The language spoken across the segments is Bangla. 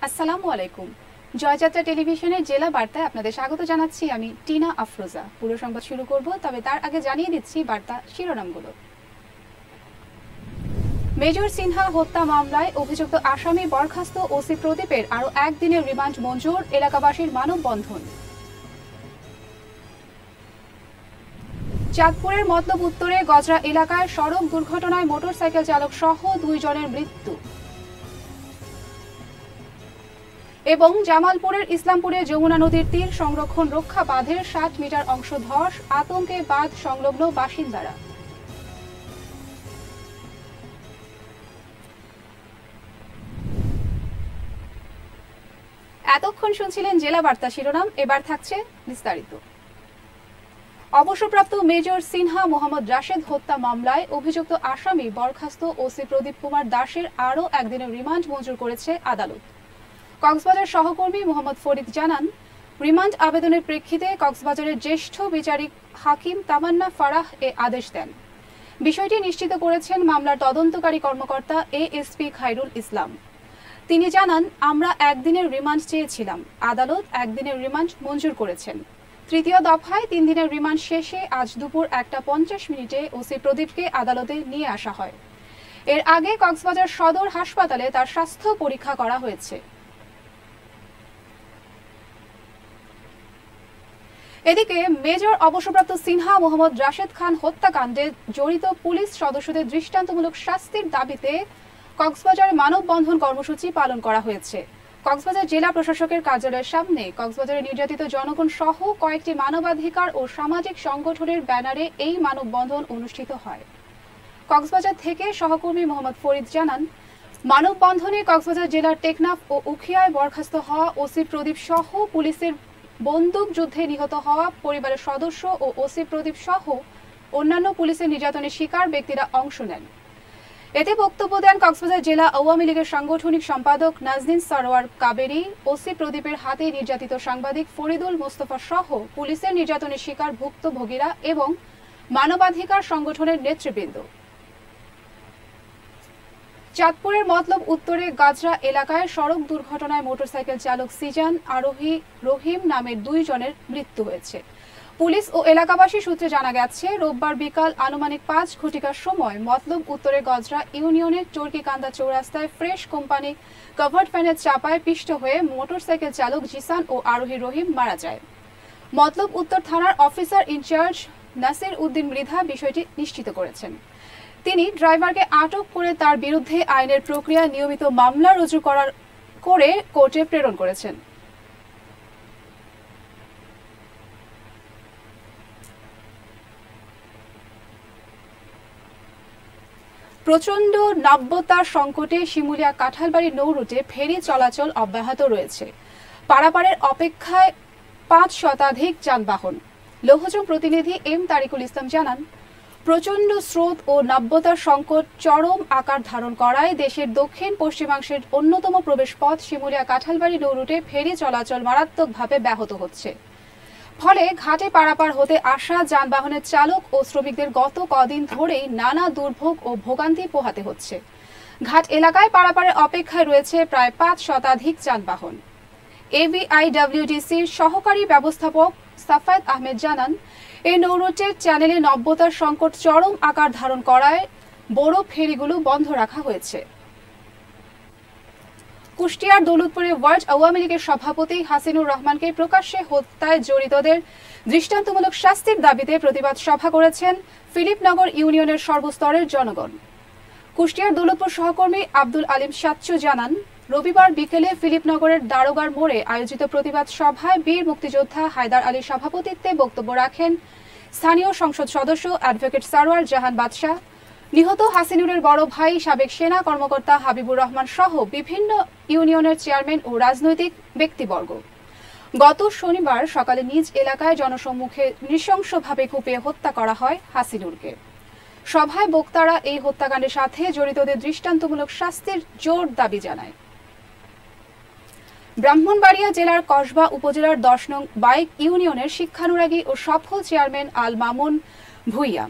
আসসালামু আলাইকুম। জয়যাত্রা টেলিভিশনের জেলা বার্তায় আপনাদের স্বাগত জানাচ্ছি আমি টিনা আফরোজা। পুরো সংবাদ শুরু করব, তবে তার আগে জানিয়ে দিচ্ছি বার্তা শিরোনামগুলো। মেজর সিনহা হত্যা মামলায় অভিযুক্ত আসামি বরখাস্ত ওসি প্রদীপের আরও একদিনের রিমান্ড মঞ্জুর, এলাকাবাসীর মানববন্ধন। চাঁদপুরের মতলব উত্তরে গজরা এলাকায় সড়ক দুর্ঘটনায় মোটরসাইকেল চালক সহ 2 জনের মৃত্যু। এবং জামালপুরের ইসলামপুরে যমুনা নদীর তীর সংরক্ষণ রক্ষা বাঁধের 60 মিটার অংশ ধস, আতঙ্কে বাঁধ সংলগ্ন বাসিন্দারা। এতক্ষণ শুনছিলেন জেলা বার্তা শিরোনাম, এবার থাকছে বিস্তারিত। অবসরপ্রাপ্ত মেজর সিনহা মোহাম্মদ রাশেদ হত্যা মামলায় অভিযুক্ত আসামি বরখাস্ত ওসি প্রদীপ কুমার দাসের আরও একদিনের রিমান্ড মঞ্জুর করেছে আদালত। কক্সবাজার সহকর্মী মোহাম্মদ ফরিদ জানান, রিমান্ড আবেদনের প্রেক্ষিতে কক্সবাজারের জ্যেষ্ঠ বিচারিক হাকিম তামান্না ফারাহ এ আদেশ দেন। বিষয়টি নিশ্চিত করেছেন মামলার তদন্তকারী কর্মকর্তা এএসপি খায়রুল ইসলাম। তিনি জানান, আমরা একদিনের রিমান্ড চেয়েছিলাম, আদালত একদিনের রিমান্ড মঞ্জুর করেছেন। তৃতীয় দফায় 3 দিনের রিমান্ড শেষে আজ দুপুর 1:50 ওসি প্রদীপকে আদালতে নিয়ে আসা হয়। এর আগে কক্সবাজার সদর হাসপাতালে তার স্বাস্থ্য পরীক্ষা করা হয়েছে। এদিকে মেজর অবসরপ্রাপ্ত সিনহা মোহাম্মদ রাশেদ খান হত্যাকাণ্ডে জড়িত পুলিশ সদস্যদের দৃষ্টান্তমূলক শাস্তির দাবিতে কক্সবাজারে মানববন্ধন কর্মসূচি পালন করা হয়েছে। কক্সবাজার জেলা প্রশাসকের কার্যালয়ের সামনে কক্সবাজারে নির্যাতিত জনগণ সহ কয়েকটি মানবাধিকার ও সামাজিক সংগঠনের ব্যানারে এই মানববন্ধন অনুষ্ঠিত হয়। কক্সবাজার থেকে সহকর্মী মোহাম্মদ ফরিদ জানান, মানববন্ধনে কক্সবাজার জেলার টেকনাফ ও উখিয়ায় বরখাস্ত হওয়া ওসি প্রদীপ সহ পুলিশের বন্দুক যুদ্ধে নিহত হওয়া পরিবারের সদস্য ও ওসি প্রদীপ সহ অন্যান্য পুলিশের নির্যাতনের শিকার ব্যক্তিরা অংশ নেন। এতে বক্তব্য দেন কক্সবাজার জেলা আওয়ামী লীগের সাংগঠনিক সম্পাদক নাজনীন সরোয়ার কাবেরী, ওসি প্রদীপের হাতে নির্যাতিত সাংবাদিক ফরিদুল মোস্তফা সহ পুলিশের নির্যাতনের শিকার ভুক্তভোগীরা এবং মানবাধিকার সংগঠনের নেতৃবৃন্দ। চাঁদপুরের মতলব উত্তরে গাজরা এলাকায় সড়ক দুর্ঘটনায় মোটরসাইকেল চালক সিজান আরোহী রহিম নামের 2 জনের মৃত্যু হয়েছে। পুলিশ ও এলাকাবাসী সূত্রে জানা গেছে, রোববার বিকাল আনুমানিক 5 ঘটিকার সময় মতলব উত্তরে গজরা ইউনিয়নের চরকিকান্দা চৌরাস্তায় ফ্রেশ কোম্পানি কভার্ড ভ্যানের চাপায় পিষ্ট হয়ে মোটরসাইকেল চালক জিসান ও আরোহী রহিম মারা যায়। মতলব উত্তর থানার অফিসার ইনচার্জ নাসির উদ্দিন মৃধা বিষয়টি নিশ্চিত করেছেন। তিনি ড্রাইভারকে আটক করে তার বিরুদ্ধে আইনের প্রক্রিয়া নিয়মিত মামলা রুজু করে কোর্টে প্রেরণ করেছেন। প্রচণ্ড নাব্যতার সংকটে শিমুলিয়া কাঁঠালবাড়ি নৌরুটে ফেরি চলাচল অব্যাহত রয়েছে। পারাপারের অপেক্ষায় 5 শতাধিক যানবাহন। লৌহজং প্রতিনিধি এম তারিকুল ইসলাম জানান, প্রচণ্ড স্রোত ও নাব্যতার সংকট চরম আকার ধারণ করায় দেশের দক্ষিণ পশ্চিমাংশের অন্যতম প্রবেশপথ শিমুলিয়া কাঁঠালবাড়ি নৌরুটে ফেরি চলাচল মারাত্মকভাবে ব্যাহত হচ্ছে। ফলে ঘাটে পারাপার হতে আসা যানবাহনের চালক ও শ্রমিকদের গত কদিন ধরেই নানা দুর্ভোগ ও ভোগান্তি পোহাতে হচ্ছে। ঘাট এলাকায় পারাপারের অপেক্ষায় রয়েছে প্রায় 5 শতাধিক যানবাহন। এভিআইডব্লিউডিসির সহকারী ব্যবস্থাপক সাফায়েত আহমেদ জানান, এই নৌরুটের চ্যানেলে নাব্যতার সংকট চরম আকার ধারণ করায় বড় ফেরিগুলো বন্ধ রাখা হয়েছে। কুষ্টিয়ার দৌলতপুরে ওয়ার্ড আওয়ামী লীগের সভাপতি হাসিনুর রহমানকে প্রকাশ্যে হত্যায় জড়িতদের দৃষ্টান্তমূলক শাস্তির দাবিতে প্রতিবাদ সভা করেছেন ফিলিপনগর ইউনিয়নের সর্বস্তরের জনগণ। কুষ্টিয়ার দৌলতপুর সহকর্মী আব্দুল আলিম সাচ্চু জানান, রবিবার বিকেলে ফিলিপনগরের দারোগার মোড়ে আয়োজিত প্রতিবাদ সভায় বীর মুক্তিযোদ্ধা হায়দার আলীর সভাপতিত্বে বক্তব্য রাখেন স্থানীয় সংসদ সদস্য অ্যাডভোকেট সারোয়ার জাহান বাদশাহ, নিহত হাসিনুরের বড় ভাই সাবেক সেনা কর্মকর্তা হাবিবুর রহমান সহ বিভিন্ন ইউনিয়নের চেয়ারম্যান ও রাজনৈতিক ব্যক্তিবর্গ। গত শনিবার সকালে নিজ এলাকায় জনসম্মুখে নৃশংসভাবে কুপিয়ে হত্যা করা হয় হাসিনুরকে। সভায় বক্তারা এই হত্যাকাণ্ডের সাথে জড়িতদের দৃষ্টান্তমূলক শাস্তির জোর দাবি জানায়। ব্রাহ্মণবাড়িয়া জেলার কসবা উপজেলার 10 নং বাইক ইউনিয়নের শিক্ষানুরাগী ও সফল চেয়ারম্যান আল মামুন ভুইয়া,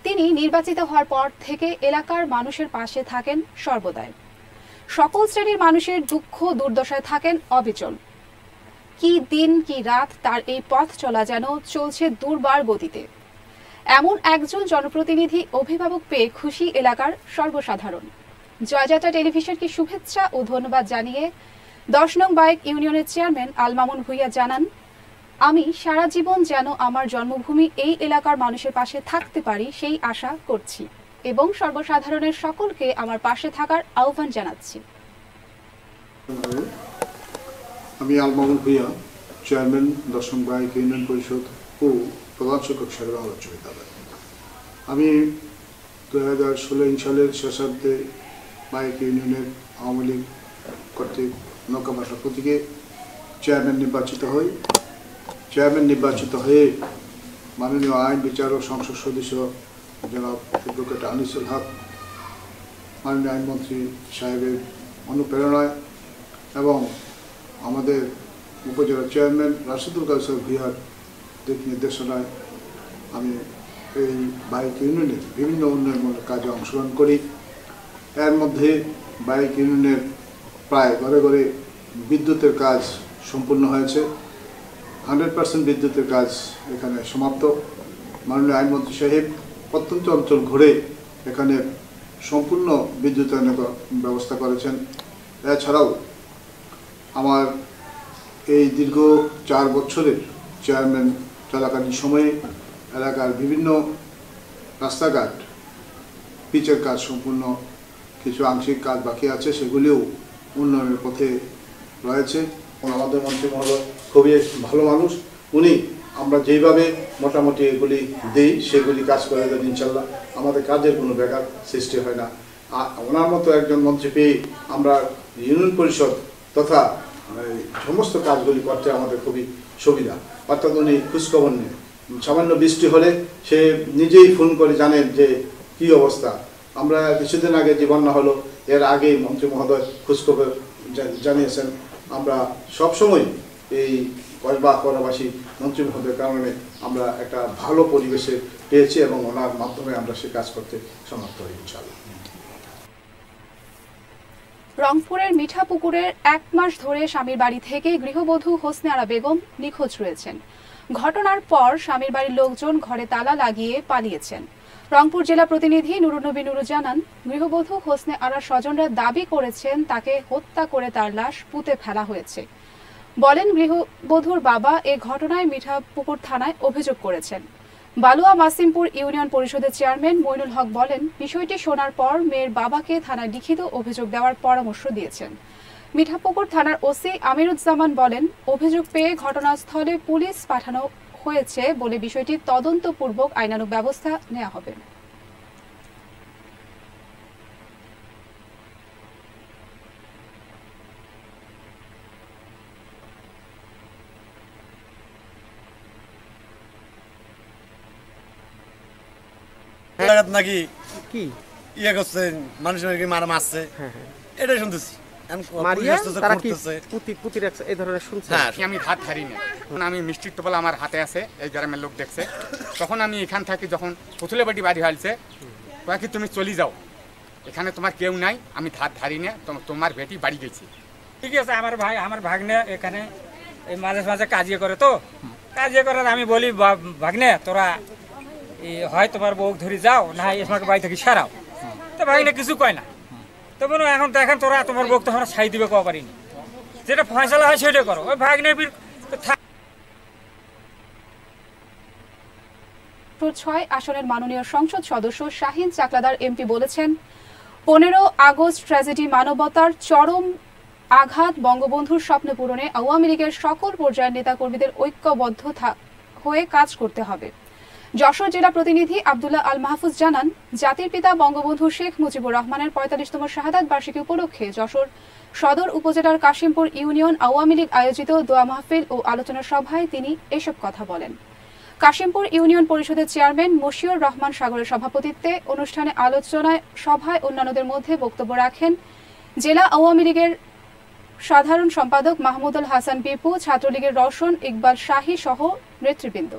তিনি নির্বাচিত হওয়ার পর থেকে এলাকার মানুষের পাশে থাকেন সর্বদাই। সকল শ্রেণীর মানুষের দুঃখ দুর্দশায় থাকেন অবিচল। কি দিন কি রাত তার এই পথ চলা যেন চলছে দুর্বার গতিতে। এমন একজন জনপ্রতিনিধি অভিভাবক পেয়ে খুশি এলাকার সর্বসাধারণ। জয়যাত্রা টেলিভিশনকে শুভেচ্ছা ও ধন্যবাদ জানিয়ে 10 নং বাইক ইউনিয়নের চেয়ারম্যান আল মামুন ভূঁইয়া জানান, আমি সারা জীবন যেন আমার জন্মভূমি এই এলাকার মানুষের পাশে থাকতে পারি সেই আশা করছি এবং সর্বসাধারণের সকলকে আমার পাশে থাকার আহ্বান জানাচ্ছি। আমি আল মামুন ভূঁইয়া, চেয়ারম্যান 10 নং বাইক ইউনিয়ন পরিষদ ও প্রধান শিক্ষক সাহেবের আলোচ্য বিদ্যালয়। আমি 2016 সালের শেষার্ধে বাইক ইউনিয়নের আওয়ামী লীগ কর্তৃক নৌকামাশা প্রতীকে চেয়ারম্যান নির্বাচিত হয়ে মাননীয় আইন বিচার ও সংসদ সদস্য জনাব অ্যাডভোকেট আনিসুল হক, মাননীয় আইনমন্ত্রী সাহেবের অনুপ্রেরণায় এবং আমাদের উপজেলা চেয়ারম্যান রাশেদুল কাউসার ভূঁইয়ার দিক নির্দেশনায় আমি এই বাইক ইউনিয়নের বিভিন্ন উন্নয়নমূলক কাজে অংশগ্রহণ করি। এর মধ্যে বাইক ইউনিয়নের প্রায় ঘরে ঘরে বিদ্যুতের কাজ সম্পূর্ণ হয়েছে। 100% বিদ্যুতের কাজ এখানে সমাপ্ত। মাননীয় আইনমন্ত্রী সাহেব প্রত্যন্ত অঞ্চল ঘুরে এখানে সম্পূর্ণ বিদ্যুতায়নের ব্যবস্থা করেছেন। এছাড়াও আমার এই দীর্ঘ 4 বছরের চেয়ারম্যান চলাকালীন সময়ে এলাকার বিভিন্ন রাস্তাঘাট পিচের কাজ সম্পূর্ণ, কিছু আংশিক কাজ বাকি আছে, সেগুলিও উন্নয়নের পথে রয়েছে। আমাদের মন্ত্রী মহোদয় খুবই ভালো মানুষ, উনি আমরা যেইভাবে মোটামুটি এগুলি দিই সেগুলি কাজ করে দেন, ইনশাল্লাহ আমাদের কাজের কোনো ব্যাঘাত সৃষ্টি হয় না। আর ওনার মতো একজন মন্ত্রী পেয়ে আমরা ইউনিয়ন পরিষদ তথা সমস্ত কাজগুলি করতে আমাদের খুবই সুবিধা। অর্থাৎ উনি খোঁজখবর নেন, সামান্য বৃষ্টি হলে সে নিজেই ফোন করে জানেন যে কি অবস্থা। আমরা কিছুদিন আগে যে বন্যা হলো, এর আগেই মন্ত্রী মহোদয় খোঁজখবর জানিয়েছেন। আমরা সবসময় এই কসবাবাসী মন্ত্রী মহোদয়ের কারণে আমরা একটা ভালো পরিবেশে পেয়েছি এবং ওনার মাধ্যমে আমরা সে কাজ করতে সমর্থ হই ইনশাআল্লাহ। রংপুরের মিঠাপুকুরের 1 মাস ধরে স্বামীর বাড়ি থেকে গৃহবধূ হোসনে আরা বেগম নিখোঁজ রয়েছেন। ঘটনার পর স্বামীর বাড়ির লোকজন ঘরে তালা লাগিয়ে পালিয়েছেন। রংপুর জেলা প্রতিনিধি নুরুন নবী নুরু জানান, গৃহবধূ হোসনে আরার স্বজনরা দাবি করেছেন তাকে হত্যা করে তার লাশ পুঁতে ফেলা হয়েছে। বলেন, গৃহবধূর বাবা এ ঘটনায় মিঠাপুকুর থানায় অভিযোগ করেছেন। বালুয়া মাসিমপুর ইউনিয়ন পরিষদের চেয়ারম্যান মইনুল হক বলেন, বিষয়টি শোনার পর মেয়ের বাবাকে থানায় লিখিত অভিযোগ দেওয়ার পরামর্শ দিয়েছেন। মিঠাপুকুর থানার ওসি আমিরুজ্জামান বলেন, অভিযোগ পেয়ে ঘটনাস্থলে পুলিশ পাঠানো হয়েছে বলে বিষয়টি তদন্তপূর্বক আইনানুগ ব্যবস্থা নেওয়া হবে। নাকি কি ইয়ে করছেন, মানুষের মারা মারছে, এটাই শুনতেছি। আমি ভাত হারি না, আমি মিষ্টির টোপল আমার হাতে আছে, এই গ্রামের লোক দেখছে। তখন আমি এখান থেকে যখন পুতুলে বাড়ি বাড়ি হালছে, কি তুমি চলে যাও, এখানে তোমার কেউ নাই, আমি ধার ধারি না, তোমার বেটি বাড়ি গেছি। ঠিক আছে, আমার ভাগ্নে এখানে মাঝে মাঝে কাজিয়ে করে, তো কাজিয়ে করার আমি বলি, ভাগ্নে তোরা হয় তোমার বউ ধরে যাও, না তোমাকে বাড়ি থেকে সারাও। তো ভাগ্নে কিছু কয় না। তো বলো এখন দেখেন তোরা তোমার বউ তো আমরা ছাই দিবে কওয়া পারিনি, যেটা ফয়সালা হয় সেটা করো। ওই ভাগ্নে 6 আসনের মাননীয় সংসদ সদস্য শাহিন চাকলাদার এমপি বলেছেন, 15 আগস্ট ট্র্যাজেডি মানবতার চরম আঘাত। বঙ্গবন্ধুর স্বপ্ন পূরণে আওয়ামী লীগের সকল পর্যায়ের নেতাকর্মীদের ঐক্যবদ্ধ হয়ে কাজ করতে হবে। যশোর জেলা প্রতিনিধি আব্দুল্লাহ আল মাহফুজ জানান, জাতির পিতা বঙ্গবন্ধু শেখ মুজিবুর রহমানের 45তম শাহাদাত বার্ষিকী উপলক্ষে যশোর সদর উপজেলার কাশিমপুর ইউনিয়ন আওয়ামী লীগ আয়োজিত দোয়া মাহফিল ও আলোচনা সভায় তিনি এসব কথা বলেন। কাশিমপুর ইউনিয়ন পরিষদের চেয়ারম্যান মশিউর রহমান সাগরের সভাপতিত্বে অনুষ্ঠানে আলোচনায় সভায় অন্যান্যদের মধ্যে বক্তব্য রাখেন জেলা আওয়ামী লীগের সাধারণ সম্পাদক মাহমুদুল হাসান বিপু, ছাত্রলীগের রওশন ইকবাল শাহী সহ নেতৃবৃন্দ।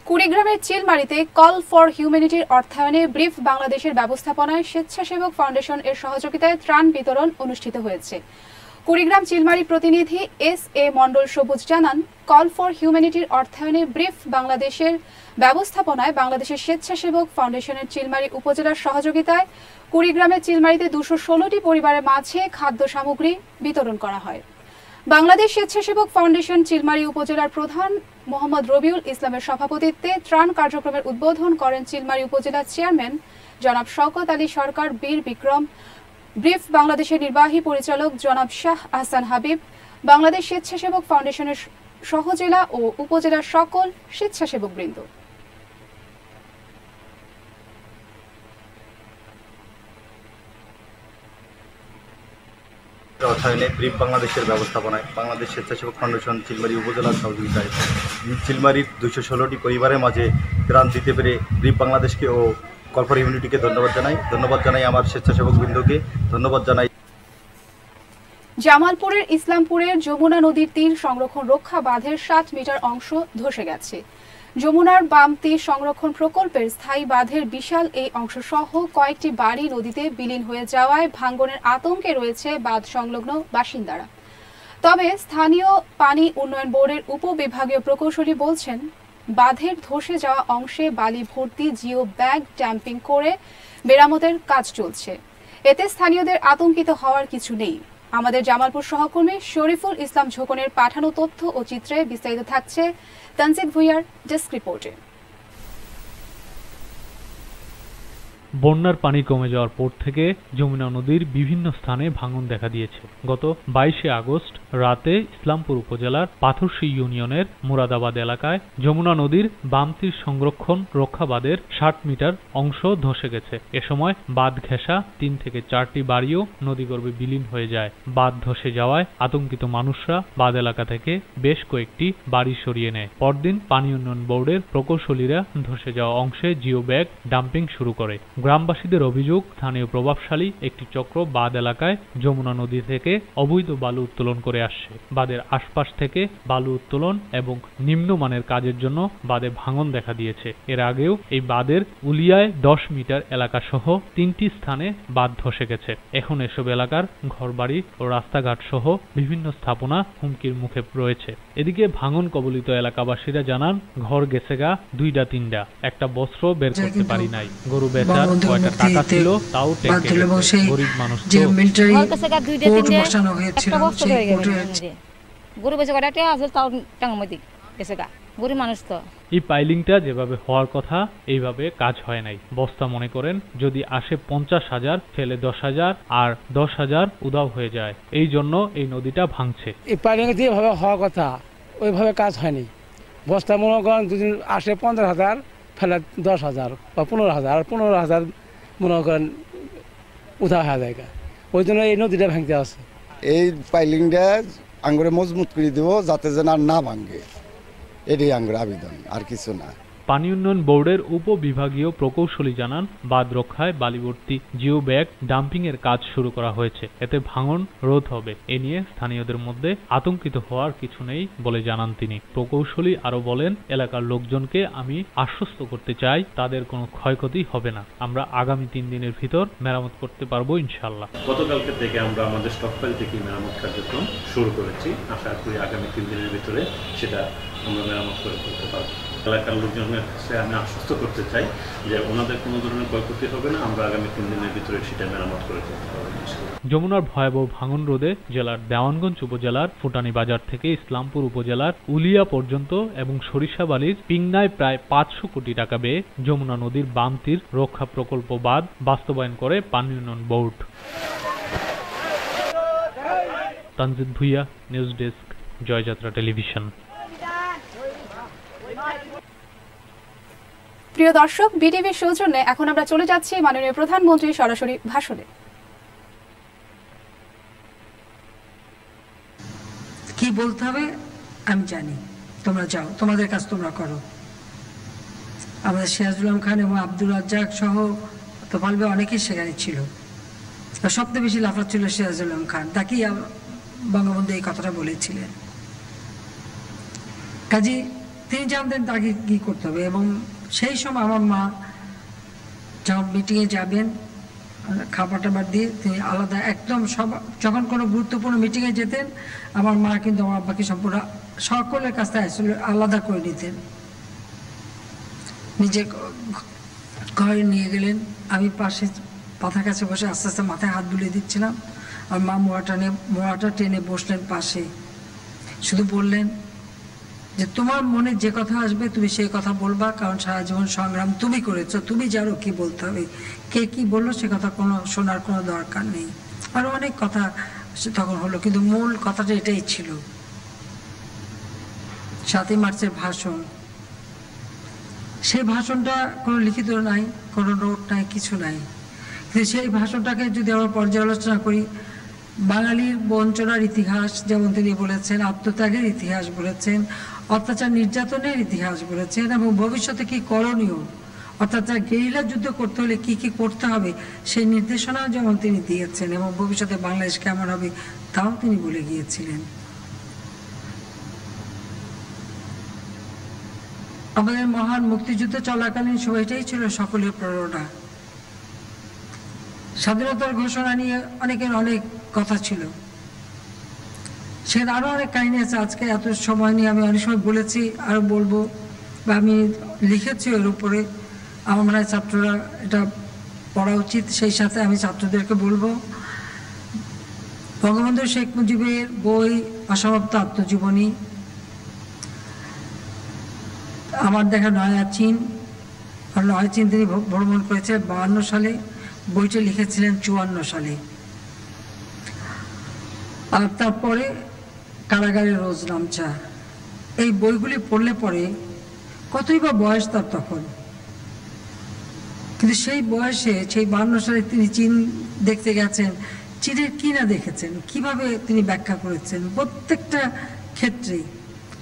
কুড়িগ্রামের চিলমারিতে কল ফর হিউম্যানিটির অর্থায়নে ব্রিফ বাংলাদেশের ব্যবস্থাপনায় স্বেচ্ছাসেবক ফাউন্ডেশন এর সহযোগিতায় ত্রাণ বিতরণ অনুষ্ঠিত হয়েছে। কুড়িগ্রাম চিলমারি প্রতিনিধি এস.এ. মণ্ডল সবুজ জানান, কল ফর হিউম্যানিটির অর্থায়নে ব্রিফ বাংলাদেশের ব্যবস্থাপনায় বাংলাদেশের স্বেচ্ছাসেবক ফাউন্ডেশনের চিলমারি উপজেলার সহযোগিতায় কুড়িগ্রামের চিলমারিতে 216টি পরিবারের মাঝে খাদ্য সামগ্রী বিতরণ করা হয়। বাংলাদেশ স্বেচ্ছাসেবক ফাউন্ডেশন চিলমারি উপজেলার প্রধান মোহাম্মদ রবিউল ইসলামের সভাপতিত্বে ত্রাণ কার্যক্রমের উদ্বোধন করেন চিলমারি উপজেলার চেয়ারম্যান জনাব শওকত আলী সরকার বীর বিক্রম, ব্রিফ বাংলাদেশের নির্বাহী পরিচালক জনাব শাহ আহসান হাবিব, বাংলাদেশ স্বেচ্ছাসেবক ফাউন্ডেশনের সহজেলা ও উপজেলার সকল স্বেচ্ছাসেবকবৃন্দ। অর্থায়নে ব্রিফ বাংলাদেশের ব্যবস্থাপনায় বাংলাদেশ স্বেচ্ছাসেবক ফাউন্ডেশন চিলমারি উপজেলার সহযোগিতায় চিলমারির 216টি পরিবারের মাঝে ত্রাণ দিতে পেরে ব্রিফ বাংলাদেশকে ও কল ফর হিউম্যানিটিকে ধন্যবাদ জানাই আমার স্বেচ্ছাসেবক বৃন্দকে ধন্যবাদ জানাই। জামালপুরের ইসলামপুরের যমুনা নদীর তীর সংরক্ষণ রক্ষা বাঁধের 60 মিটার অংশ ধসে গেছে। যমুনার বাম তীর সংরক্ষণ প্রকল্পের স্থায়ী বাঁধের বিশাল এই অংশ সহ কয়েকটি বাড়ি নদীতে বিলীন হয়ে যাওয়ায় ভাঙ্গনের আতঙ্কে রয়েছে বাঁধ সংলগ্ন বাসিন্দারা। তবে স্থানীয় পানি উন্নয়ন বোর্ডের উপবিভাগীয় প্রকৌশলী বলছেন, বাঁধের ধসে যাওয়া অংশে বালি ভর্তি জিও ব্যাগ ড্যাম্পিং করে মেরামতের কাজ চলছে। এতে স্থানীয়দের আতঙ্কিত হওয়ার কিছু নেই। আমাদের জামালপুর সহকর্মী শরীফুল ইসলাম ঝোকনের পাঠানো তথ্য ও চিত্রে বিস্তারিত থাকছে তানজিদ ভুইয়ার ডেস্ক রিপোর্টে। বন্যার পানি কমে যাওয়ার পর থেকে যমুনা নদীর বিভিন্ন স্থানে ভাঙন দেখা দিয়েছে। গত 22 আগস্ট রাতে ইসলামপুর উপজেলার পাথরশী ইউনিয়নের মুরাদাবাদ এলাকায় যমুনা নদীর বাম তীর সংরক্ষণ রক্ষা বাঁধের 60 মিটার অংশ ধসে গেছে। এ সময় বাঁধ ঘেঁষা 3 থেকে 4টি বাড়িও নদীগর্ভে বিলীন হয়ে যায়। বাঁধ ধসে যাওয়ায় আতঙ্কিত মানুষরা বাঁধ এলাকা থেকে বেশ কয়েকটি বাড়ি সরিয়ে নেয়। পরদিন পানি উন্নয়ন বোর্ডের প্রকৌশলীরা ধসে যাওয়া অংশে জিও ব্যাগ ডাম্পিং শুরু করে। গ্রামবাসীদের অভিযোগ, স্থানীয় প্রভাবশালী একটি চক্র বাঁধ এলাকায় যমুনা নদী থেকে অবৈধ বালু উত্তোলন করে আসছে। বাঁধের আশপাশ থেকে বালু উত্তোলন এবং নিম্নমানের কাজের জন্য বাঁধে ভাঙন দেখা দিয়েছে। এর আগেও এই বাঁধের উলিয়ায় 10 মিটার এলাকা সহ 3টি স্থানে বাঁধ ধসে গেছে। এখন এসব এলাকার ঘরবাড়ি ও রাস্তাঘাট সহ বিভিন্ন স্থাপনা হুমকির মুখে রয়েছে। এদিকে ভাঙন কবলিত এলাকাবাসীরা জানান, ঘর গেছে গা 2-3টা, একটা বস্ত্র বের করতে পারি নাই, গরু বেচার কয়টা টাকা ছিল তাও টেকে গেছে। গরিব মানুষ তো এই পাইলিংটা যেভাবে হওয়ার কথা এইভাবে কাজ হয় নাই। বস্তা মনে করেন যদি আসে 50,000 ফেলে 10,000 আর 10,000 উধাও হয়ে যায়। এই জন্য এই নদীটা ভাঙছে। এই পাইলিং যেভাবে হওয়ার কথা ওইভাবে কাজ হয়নি। বস্তা মনে করেন দুদিন আসে 15,000 ফেলে 10,000 বা 15,000 আর 15,000 মনে করেন উধাও হয়ে যায়। ওই জন্য এই নদীটা ভাঙতে আছে। এই পাইলিংটা আঙ্গুরে মজবুত করে দেবো যাতে যেন আর না ভাঙে, এটাই আঙ্গুর আবেদন, আর কিছু না। পানি উন্নয়ন বোর্ডের উপবিভাগীয় প্রকৌশলী জানান, বাঁধ রক্ষায় বালিভর্তি জিও ব্যাগ ডাম্পিং এর কাজ শুরু করা হয়েছে। এতে ভাঙন রোধ হবে। এ নিয়ে স্থানীয়দের মধ্যে আতঙ্কিত হওয়ার কিছু নেই বলে জানান তিনি। প্রকৌশলী আরো বলেন, এলাকার লোকজনকে আমি আশ্বস্ত করতে চাই তাদের কোনো ক্ষয়ক্ষতি হবে না। আমরা আগামী 3 দিনের ভিতর মেরামত করতে পারবো ইনশাআল্লাহ। গতকালকে থেকে আমরা আমাদের স্টকপাইল থেকে মেরামত কার্যক্রম শুরু করেছি। আশা করি আগামী 3 দিনের ভিতরে সেটা আমরা মেরামত করে ফেলতে পারবো। এলাকার লোকজনের কাছে আমি আশ্বস্ত করতে চাই যে ওনাদের কোনো ধরনের ক্ষয়ক্ষতি হবে না। আমরা আগামী 3 দিনের ভিতরে সেটা মেরামত করে ফেলতে পারবো। যমুনার ভয়াবহ ভাঙন রোধে জেলার দেওয়ানগঞ্জ উপজেলার ফুটানি বাজার থেকে ইসলামপুর উপজেলার উলিয়া পর্যন্ত এবং সরিষাবাড়ির পিংনায় প্রায় 500 কোটি টাকা ব্যয়ে যমুনা নদীর বাম তীর রক্ষা প্রকল্প বাঁধ বাস্তবায়ন করে পানি উন্নয়ন board. Tanzid Bhuiyan, news desk, Joyjatra television. প্রিয় দর্শক, বিটিভির সৌজন্যে এখন আমরা চলে যাচ্ছি মাননীয় প্রধানমন্ত্রীর সরাসরি ভাষণে। কি বলতে হবে আমি জানি, তোমরা যাও, তোমাদের কাজ তোমরা করো। আমাদের সিরাজুল আলম খান এবং আব্দুল রাজ্জাক সহ তোফাল ভাই অনেকেই সেখানে ছিল। সবচেয়ে বেশি লাফাত ছিল সিরাজুল আলম খান, তাকেই বঙ্গবন্ধু এই কথাটা বলেছিলেন। কাজী তিনি জানতেন তাকে কী করতে হবে। এবং সেই সময় আমার মা যখন মিটিংয়ে যাবেন খাবার টাবার দিয়ে তিনি আলাদা একদম সব, যখন কোনো গুরুত্বপূর্ণ মিটিংয়ে যেতেন আমার মা কিন্তু আমার আব্বাকে সম্পূর্ণ সকলের কাছ থেকে আসলে আলাদা করে নিতেন। নিজে ঘরে নিয়ে গেলেন, আমি পাশে পাতার কাছে বসে আস্তে আস্তে মাথায় হাত বুলিয়ে দিচ্ছিলাম, আর মা মোড়াটা টেনে বসলেন পাশে। শুধু বললেন যে তোমার মনে যে কথা আসবে তুমি সেই কথা বলবা, কারণ সারা জীবন সংগ্রাম তুমি করেছো, তুমি জানো কি বলতে হবে, কে কি বললো সে কথা কোনো শোনার কোনো দরকার নেই। আরও অনেক কথা তখন হলো, কিন্তু মূল কথাটা এটাই ছিল। 7ই মার্চের ভাষণ, সেই ভাষণটা কোনো লিখিত নাই, কোনো নোট নাই, কিছু নাই, কিন্তু সেই ভাষণটাকে যদি আমরা পর্যালোচনা করি, বাঙালির বঞ্চনার ইতিহাস যেমন তিনি বলেছেন, আত্মত্যাগের ইতিহাস বলেছেন, অত্যাচার নির্যাতনের ইতিহাস বলেছেন, এবং ভবিষ্যতে কি করণীয়, অর্থাৎ গেরিলা যুদ্ধ করতে হলে কি কি করতে হবে সেই নির্দেশনা যেমন তিনি দিয়েছেন, এবং ভবিষ্যতে বাংলাদেশ কেমন হবে তাও তিনি বলে গিয়েছিলেন। আমাদের মহান মুক্তিযুদ্ধ চলাকালীন সময়টাই ছিল সকলের প্রেরণা। স্বাধীনতার ঘোষণা নিয়ে অনেকের অনেক কথা ছিল, সেখানে আরও অনেক কাহিনী আছে। আজকে এত সময় নিয়ে আমি অনেক সময় বলেছি, আরও বলবো, বা আমি লিখেছি এর উপরে। আমার মনে হয় ছাত্ররা এটা পড়া উচিত। সেই সাথে আমি ছাত্রদেরকে বলবো, বঙ্গবন্ধু শেখ মুজিবের বই অসমাপ্ত আত্মজীবনী, আমার দেখা নয়া চীন তিনি ভ্রমণ করেছে 52 সালে, বইটা লিখেছিলেন 54 সালে। আর তারপরে কারাগারে রোজ নামচা, এই বইগুলি পড়লে পরে কতই বা বয়স তার তখন, কিন্তু সেই বয়সে সেই 52 সালে তিনি চীন দেখতে গেছেন, চীনের কি না দেখেছেন, কিভাবে তিনি ব্যাখ্যা করেছেন প্রত্যেকটা ক্ষেত্রে,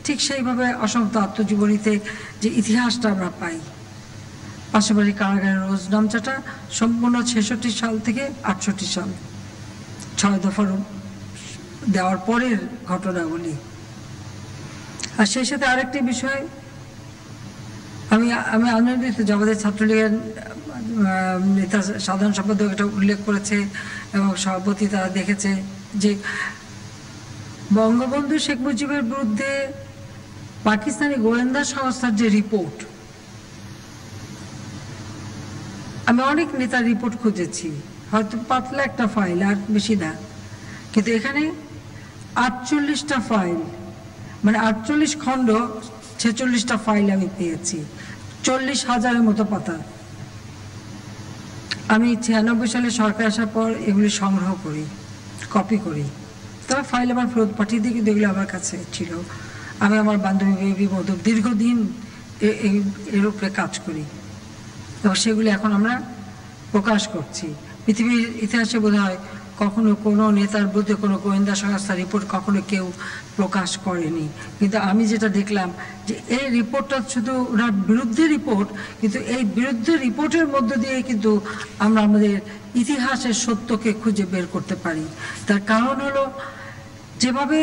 ঠিক সেইভাবে অসমাপ্ত আত্মজীবনীতে যে ইতিহাসটা আমরা পাই। পাশাপাশি কারাগারের রোজ নামচাটা সম্পূর্ণ 66 সাল থেকে 68 সাল, 6 দফার দেওয়ার পরের ঘটনাগুলি। আর সেই সাথে আরেকটি বিষয় আমি আনন্দিত যে আমাদের ছাত্রলীগের নেতা সাধারণ সম্পাদক এটা উল্লেখ করেছে এবং সভাপতি তারা দেখেছে যে বঙ্গবন্ধু শেখ মুজিবের বিরুদ্ধে পাকিস্তানি গোয়েন্দা সংস্থার যে রিপোর্ট, আমি অনেক নেতার রিপোর্ট খুঁজেছি, হয়তো পাতলা একটা ফাইল আর বেশি না, কিন্তু এখানে 48টা ফাইল, মানে 48 খণ্ড 46টা ফাইল আমি পেয়েছি, 40,000-এর মতো পাতা। আমি 96 সালে সরকার আসার পর এগুলি সংগ্রহ করি, কপি করি, তবে ফাইল আমার ফেরত পাঠিয়ে দিই, কিন্তু এগুলো আমার কাছে ছিল। আমি আমার বান্ধবী বেবি মতো দীর্ঘদিন এর উপরে কাজ করি এবং সেগুলি এখন আমরা প্রকাশ করছি। পৃথিবীর ইতিহাসে বোধ হয় কখনো কোনো নেতার বিরুদ্ধে কোনো গোয়েন্দা সংস্থার রিপোর্ট কখনো কেউ প্রকাশ করেনি, কিন্তু আমি যেটা দেখলাম যে এই রিপোর্টটা শুধু ওনার বিরুদ্ধে রিপোর্ট, কিন্তু এই বিরুদ্ধে রিপোর্টের মধ্য দিয়ে কিন্তু আমরা আমাদের ইতিহাসের সত্যকে খুঁজে বের করতে পারি। তার কারণ হলো যেভাবে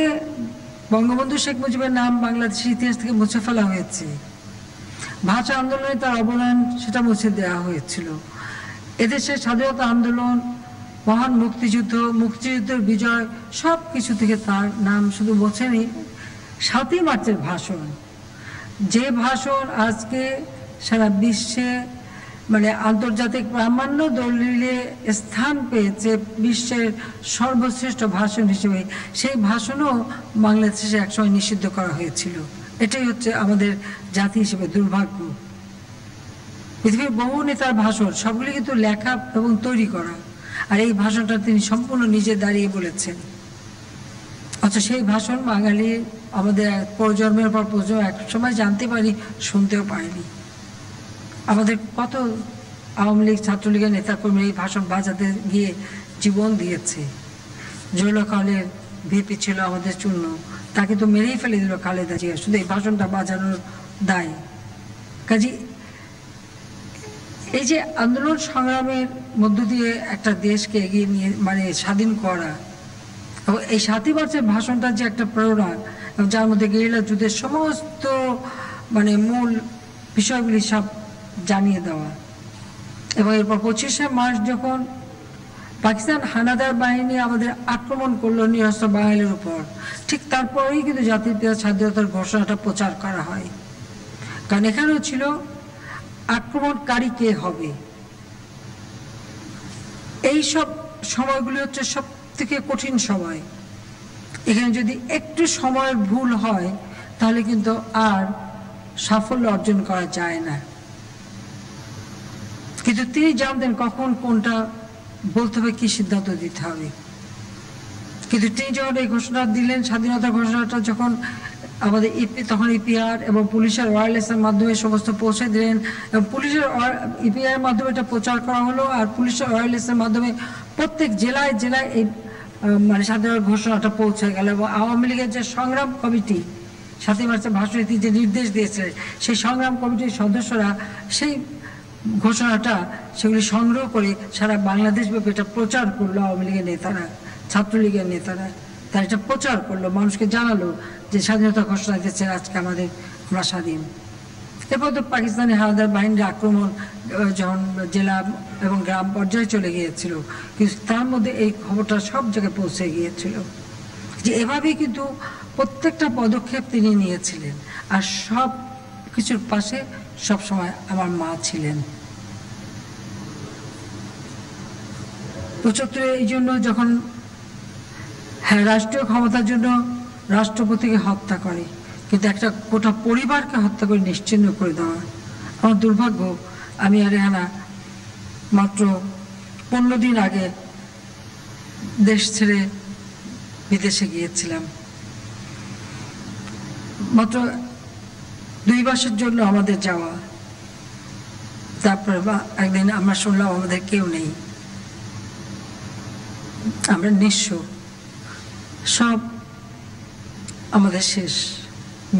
বঙ্গবন্ধু শেখ মুজিবের নাম বাংলাদেশের ইতিহাস থেকে মুছে ফেলা হয়েছে, ভাষা আন্দোলনে তার অবদান সেটা মুছে দেওয়া হয়েছিল, এদেশের স্বাধীনতা আন্দোলন, মহান মুক্তিযুদ্ধ, মুক্তিযুদ্ধের বিজয়, সব কিছু থেকে তার নাম শুধু মোছেনি। 7ই মার্চের ভাষণ, যে ভাষণ আজকে সারা বিশ্বে মানে আন্তর্জাতিক প্রামাণ্য দলিলে স্থান পেয়েছে বিশ্বের সর্বশ্রেষ্ঠ ভাষণ হিসেবে, সেই ভাষণও বাংলাদেশে একসময় নিষিদ্ধ করা হয়েছিল। এটাই হচ্ছে আমাদের জাতি হিসেবে দুর্ভাগ্য। পৃথিবীর বহু নেতার ভাষণ সবগুলি কিন্তু লেখা এবং তৈরি করা, আর এই ভাষণটা তিনি সম্পূর্ণ নিজে দাঁড়িয়ে বলেছেন। আচ্ছা, সেই ভাষণ বাঙালি আমাদের প্রজন্মের পর প্রজন্ম এক সময় জানতে পারি, শুনতেও পারিনি। আমাদের কত আওয়ামী লীগ ছাত্রলীগের নেতাকর্মী এই ভাষণ বাজাতে গিয়ে জীবন দিয়েছে। জয়লকালের ভিপি ছিল আমাদের চূর্ণ, তাকে তো মেরেই ফেলে দিল খালেদা জিয়া শুধু এই ভাষণটা বাজানোর দায়। কাজে এই যে আন্দোলন সংগ্রামের মধ্য দিয়ে একটা দেশকে এগিয়ে নিয়ে মানে স্বাধীন করা, এবং এই 7ই মার্চের ভাষণটা যে একটা প্রেরণা, যার মধ্যে গেরিলা যুদ্ধের সমস্ত মানে মূল বিষয়গুলি সব জানিয়ে দেওয়া। এবং এরপর 25শে মার্চ যখন পাকিস্তান হানাদার বাহিনী আমাদের আক্রমণ করলো নিরস্ত্র বাঙালির উপর, ঠিক তারপরেই কিন্তু জাতির পিতা স্বাধীনতার ঘোষণাটা প্রচার করা হয়। কারণ এখানেও ছিল আক্রমণকারী কে হবে। এই সব সময়গুলি হচ্ছে সব থেকে কঠিন সময়। এখানে যদি একটু সময়ের ভুল হয় তাহলে কিন্তু আর সাফল্য অর্জন করা যায় না। কিন্তু তিনি জানতেন কখন কোনটা বলতে হবে, কি সিদ্ধান্ত দিতে হবে। কিন্তু তিনি যখন এই ঘোষণা দিলেন, স্বাধীনতার ঘোষণাটা যখন আমাদের তখন ইপিআর এবং পুলিশের ওয়্যারলেসের মাধ্যমে সমস্ত পৌঁছে দিলেন, এবং পুলিশের ইপিআর এর মাধ্যমে এটা প্রচার করা হলো, আর পুলিশের ওয়্যারলেসের মাধ্যমে প্রত্যেক জেলায় জেলায় এই মানে স্বাধীনতার ঘোষণাটা পৌঁছে গেল। এবং আওয়ামী লীগের যে সংগ্রাম কমিটি 7ই মার্চের ভাষণে যে নির্দেশ দিয়েছে, সেই সংগ্রাম কমিটির সদস্যরা সেই ঘোষণাটা সেগুলি সংগ্রহ করে সারা বাংলাদেশ ব্যাপী এটা প্রচার করলো। আওয়ামী লীগের নেতারা, ছাত্রলীগের নেতারা তারা এটা প্রচার করলো, মানুষকে জানালো যে স্বাধীনতা ঘোষণা দিয়েছে, আজকে আমরা স্বাধীন। এরপর তো পাকিস্তানি হানাদার বাহিনীর আক্রমণ যখন জেলা এবং গ্রাম পর্যায়ে চলে গিয়েছিল, কিন্তু তার মধ্যে এই খবরটা সব জায়গায় পৌঁছে গিয়েছিল। যে এভাবেই কিন্তু প্রত্যেকটা পদক্ষেপ তিনি নিয়েছিলেন। আর সব কিছুর পাশে সবসময় আমার মা ছিলেন। 75 এই জন্য যখন রাষ্ট্রীয় ক্ষমতার জন্য রাষ্ট্রপতিকে হত্যা করে, কিন্তু একটা গোটা পরিবারকে হত্যা করে নিশ্চিহ্ন করে দেওয়া। আমার দুর্ভাগ্য, আমি আর রেহানা মাত্র 15 দিন আগে দেশ ছেড়ে বিদেশে গিয়েছিলাম। মাত্র 2 মাসের জন্য আমাদের যাওয়া। তারপরে একদিন আমরা শুনলাম আমাদের কেউ নেই, আমরা নিঃস্ব, সব আমাদের শেষ।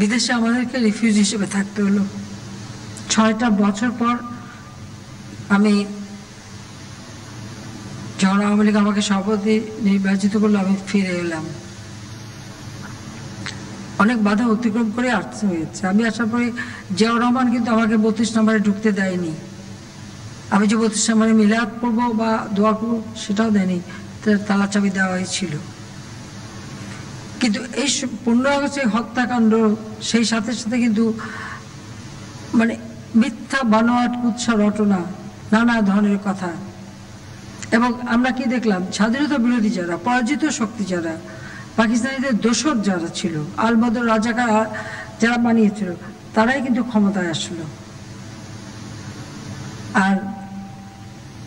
বিদেশে আমাদেরকে রিফিউজি হিসেবে থাকতে হলো। 6টা বছর পর আমি যখন আওয়ামী লীগ আমাকে সভাপতি নির্বাচিত করলো, আমি ফিরে এলাম। অনেক বাধা অতিক্রম করে আসতে হয়েছে। আমি আসার পরে জিয়াউর রহমান কিন্তু আমাকে 32 নম্বরে ঢুকতে দেয়নি। আমি যে 32 নম্বরে মিলাদ পড়বো বা দোয়া করবো সেটাও দেয়নি, তালা চাবি দেওয়া হয়েছিল। কিন্তু এই 15 আগস্টের হত্যাকাণ্ড, সেই সাথে সাথে কিন্তু মানে মিথ্যা বানোয়াট কুৎসা রটনা, নানা ধরনের কথা। এবং আমরা কি দেখলাম, স্বাধীনতা বিরোধী যারা, পরাজিত শক্তি যারা, পাকিস্তানিদের দোসর যারা ছিল, আল বদর রাজাকার যারা বানিয়েছিল, তারাই কিন্তু ক্ষমতায় আসলো। আর